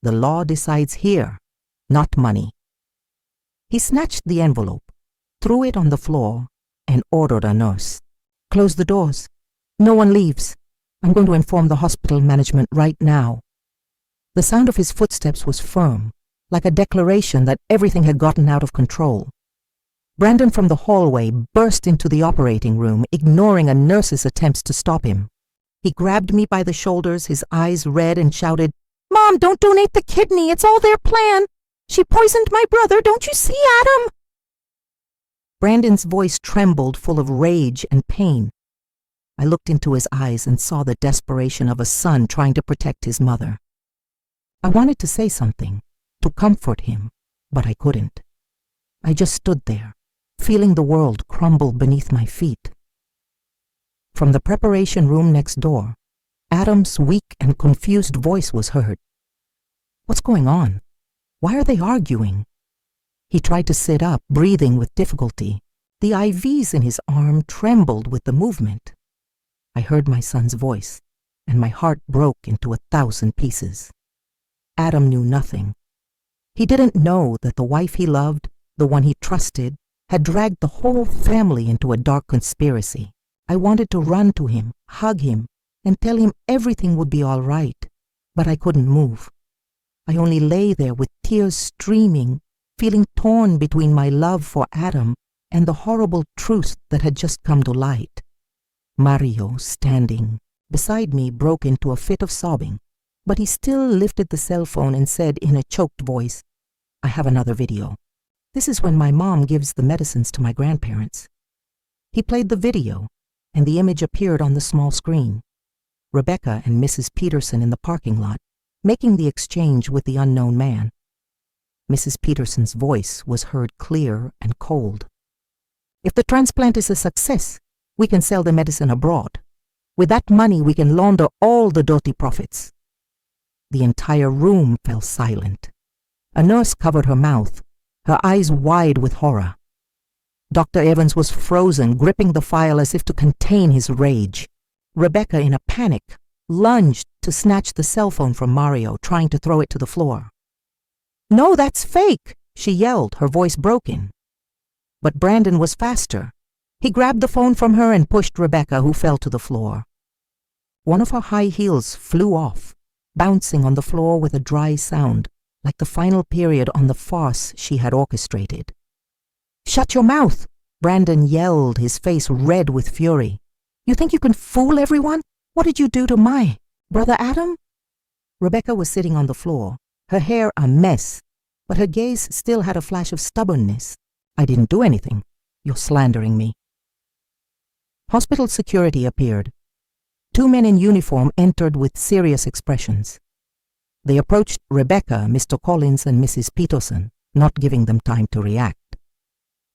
S1: The law decides here, not money. He snatched the envelope, threw it on the floor, and ordered a nurse. Close the doors. No one leaves. I'm going to inform the hospital management right now. The sound of his footsteps was firm, like a declaration that everything had gotten out of control. Brandon from the hallway burst into the operating room, ignoring a nurse's attempts to stop him. He grabbed me by the shoulders, his eyes red, and shouted, Mom, don't donate the kidney. It's all their plan. She poisoned my brother. Don't you see, Adam? Brandon's voice trembled, full of rage and pain. I looked into his eyes and saw the desperation of a son trying to protect his mother. I wanted to say something, to comfort him, but I couldn't. I just stood there, feeling the world crumble beneath my feet. From the preparation room next door, Adam's weak and confused voice was heard. What's going on? Why are they arguing? He tried to sit up, breathing with difficulty. The IVs in his arm trembled with the movement. I heard my son's voice, and my heart broke into 1,000 pieces. Adam knew nothing. He didn't know that the wife he loved, the one he trusted, had dragged the whole family into a dark conspiracy. I wanted to run to him, hug him, and tell him everything would be all right, but I couldn't move. I only lay there with tears streaming, feeling torn between my love for Adam and the horrible truth that had just come to light. Mario, standing beside me, broke into a fit of sobbing, but he still lifted the cell phone and said in a choked voice, I have another video. This is when my mom gives the medicines to my grandparents. He played the video, and the image appeared on the small screen. Rebecca and Mrs. Peterson in the parking lot, making the exchange with the unknown man. Mrs. Peterson's voice was heard clear and cold. If the transplant is a success, we can sell the medicine abroad. With that money, we can launder all the dirty profits. The entire room fell silent. A nurse covered her mouth, her eyes wide with horror. Dr. Evans was frozen, gripping the file as if to contain his rage. Rebecca, in a panic, lunged to snatch the cell phone from Mario, trying to throw it to the floor. No, that's fake, she yelled, her voice broken. But Brandon was faster. He grabbed the phone from her and pushed Rebecca, who fell to the floor. One of her high heels flew off, bouncing on the floor with a dry sound, like the final period on the farce she had orchestrated. Shut your mouth, Brandon yelled, his face red with fury. You think you can fool everyone? What did you do to my brother Adam? Rebecca was sitting on the floor, her hair a mess, but her gaze still had a flash of stubbornness. I didn't do anything. You're slandering me. Hospital security appeared. 2 men in uniform entered with serious expressions. They approached Rebecca, Mr. Collins, and Mrs. Peterson, not giving them time to react.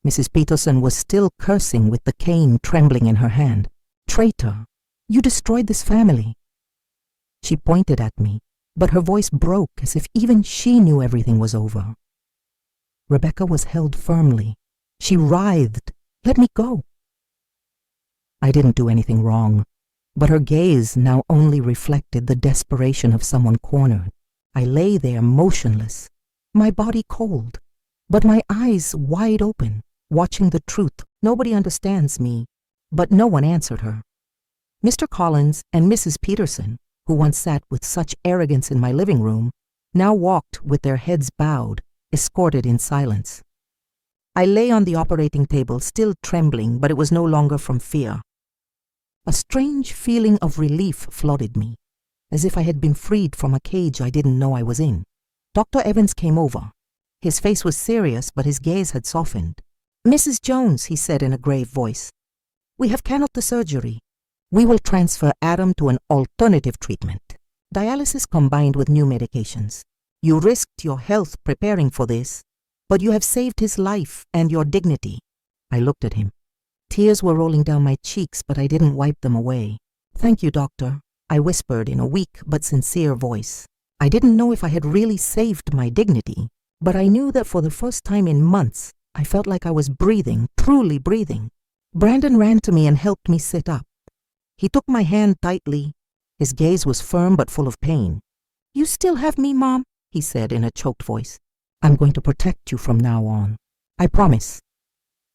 S1: Mrs. Peterson was still cursing with the cane trembling in her hand. Traitor, you destroyed this family. She pointed at me, but her voice broke as if even she knew everything was over. Rebecca was held firmly. She writhed. Let me go. I didn't do anything wrong, but her gaze now only reflected the desperation of someone cornered. I lay there motionless, my body cold, but my eyes wide open, watching the truth. Nobody understands me, but no one answered her. Mr. Collins and Mrs. Peterson, who once sat with such arrogance in my living room, now walked with their heads bowed, escorted in silence. I lay on the operating table, still trembling, but it was no longer from fear. A strange feeling of relief flooded me, as if I had been freed from a cage I didn't know I was in. Dr. Evans came over. His face was serious, but his gaze had softened. "Mrs. Jones," he said in a grave voice, "we have cannot the surgery. We will transfer Adam to an alternative treatment. Dialysis combined with new medications. You risked your health preparing for this, but you have saved his life and your dignity." I looked at him. Tears were rolling down my cheeks, but I didn't wipe them away. "Thank you, doctor," I whispered in a weak but sincere voice. I didn't know if I had really saved my dignity, but I knew that for the first time in months, I felt like I was breathing, truly breathing. Brandon ran to me and helped me sit up. He took my hand tightly. His gaze was firm but full of pain. "You still have me, Mom," he said in a choked voice. "I'm going to protect you from now on. I promise."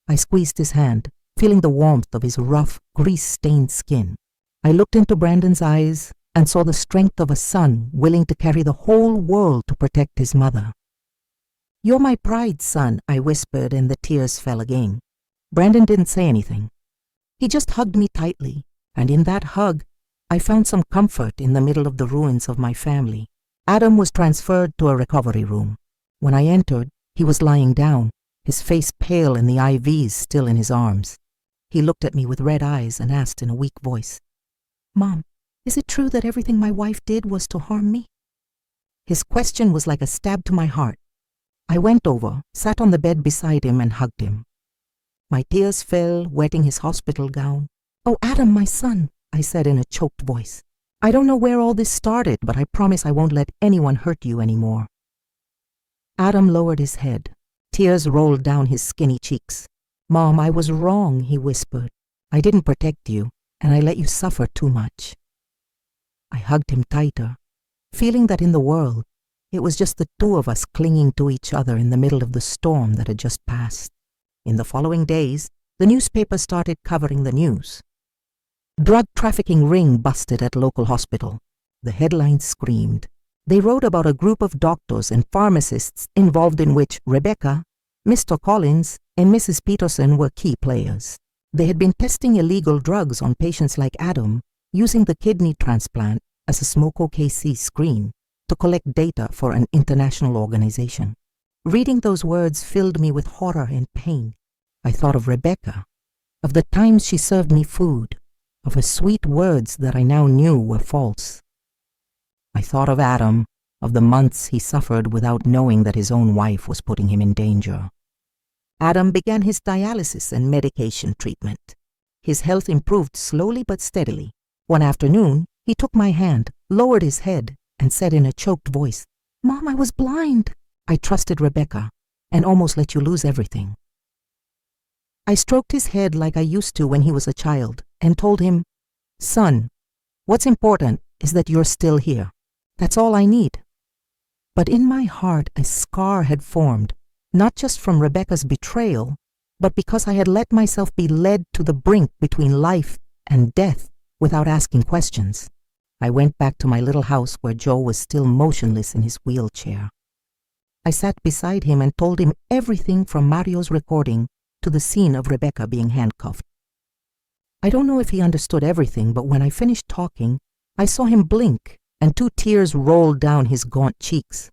S1: I squeezed his hand, feeling the warmth of his rough, grease-stained skin. I looked into Brandon's eyes and saw the strength of a son willing to carry the whole world to protect his mother. "You're my pride, son," I whispered, and the tears fell again. Brandon didn't say anything. He just hugged me tightly, and in that hug, I found some comfort in the middle of the ruins of my family. Adam was transferred to a recovery room. When I entered, he was lying down, his face pale and the IVs still in his arms. He looked at me with red eyes and asked in a weak voice, "Mom, is it true that everything my wife did was to harm me?" His question was like a stab to my heart. I went over, sat on the bed beside him and hugged him. My tears fell, wetting his hospital gown. "Oh, Adam, my son," I said in a choked voice. "I don't know where all this started, but I promise I won't let anyone hurt you anymore." Adam lowered his head. Tears rolled down his skinny cheeks. "Mom, I was wrong," he whispered. "I didn't protect you, and I let you suffer too much." I hugged him tighter, feeling that in the world, it was just the two of us clinging to each other in the middle of the storm that had just passed. In the following days, the newspapers started covering the news. "Drug trafficking ring busted at local hospital." The headlines screamed. They wrote about a group of doctors and pharmacists involved in which Rebecca, Mr. Collins, and Mrs. Peterson were key players. They had been testing illegal drugs on patients like Adam, using the kidney transplant as a smoke OKC screen to collect data for an international organization. Reading those words filled me with horror and pain. I thought of Rebecca, of the times she served me food, of her sweet words that I now knew were false. I thought of Adam, of the months he suffered without knowing that his own wife was putting him in danger. Adam began his dialysis and medication treatment. His health improved slowly but steadily. One afternoon, he took my hand, lowered his head, and said in a choked voice, "Mom, I was blind. I trusted Rebecca and almost let you lose everything." I stroked his head like I used to when he was a child and told him, "Son, what's important is that you're still here. That's all I need." But in my heart, a scar had formed, not just from Rebecca's betrayal, but because I had let myself be led to the brink between life and death without asking questions. I went back to my little house where Joe was still motionless in his wheelchair. I sat beside him and told him everything from Mario's recording to the scene of Rebecca being handcuffed. I don't know if he understood everything, but when I finished talking, I saw him blink and 2 tears rolled down his gaunt cheeks.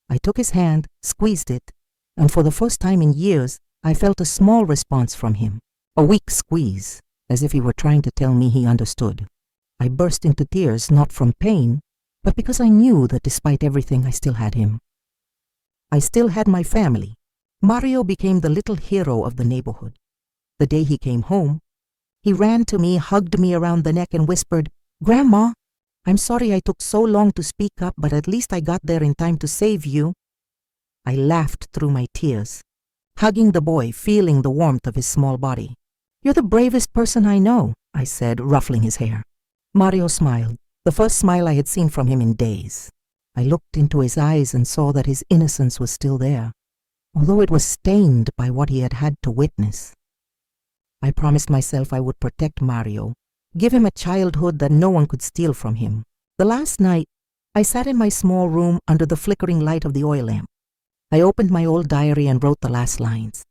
S1: I took his hand, squeezed it, and for the first time in years, I felt a small response from him, a weak squeeze, as if he were trying to tell me he understood. I burst into tears, not from pain, but because I knew that despite everything, I still had him. I still had my family. Mario became the little hero of the neighborhood. The day he came home, he ran to me, hugged me around the neck, and whispered, "Grandma, I'm sorry I took so long to speak up, but at least I got there in time to save you. I laughed through my tears, hugging the boy, feeling the warmth of his small body. You're the bravest person I know, I said, ruffling his hair. Mario smiled, the first smile I had seen from him in days. I looked into his eyes and saw that his innocence was still there, although it was stained by what he had had to witness. I promised myself I would protect Mario, give him a childhood that no one could steal from him. The last night, I sat in my small room under the flickering light of the oil lamp. I opened my old diary and wrote the last lines.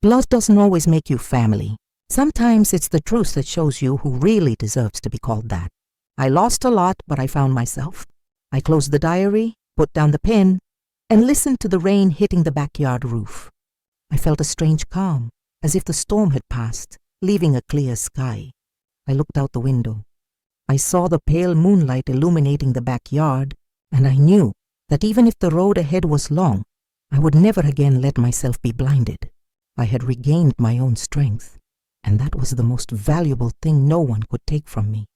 S1: Blood doesn't always make you family. Sometimes it's the truth that shows you who really deserves to be called that. I lost a lot, but I found myself. I closed the diary, put down the pen, and listened to the rain hitting the backyard roof. I felt a strange calm, as if the storm had passed, leaving a clear sky. I looked out the window. I saw the pale moonlight illuminating the backyard, and I knew that even if the road ahead was long, I would never again let myself be blinded. I had regained my own strength, and that was the most valuable thing no one could take from me.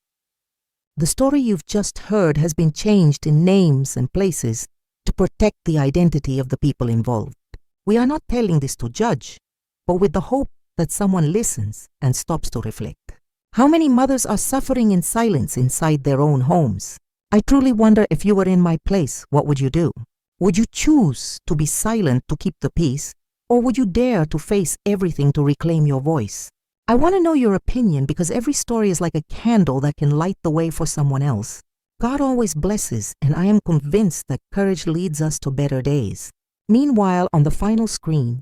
S1: The story you've just heard has been changed in names and places to protect the identity of the people involved. We are not telling this to judge, but with the hope that someone listens and stops to reflect. How many mothers are suffering in silence inside their own homes? I truly wonder, if you were in my place, what would you do? Would you choose to be silent to keep the peace, or would you dare to face everything to reclaim your voice? I want to know your opinion, because every story is like a candle that can light the way for someone else. God always blesses, and I am convinced that courage leads us to better days. Meanwhile, on the final screen,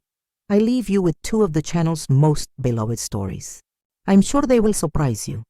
S1: I leave you with two of the channel's most beloved stories. I'm sure they will surprise you.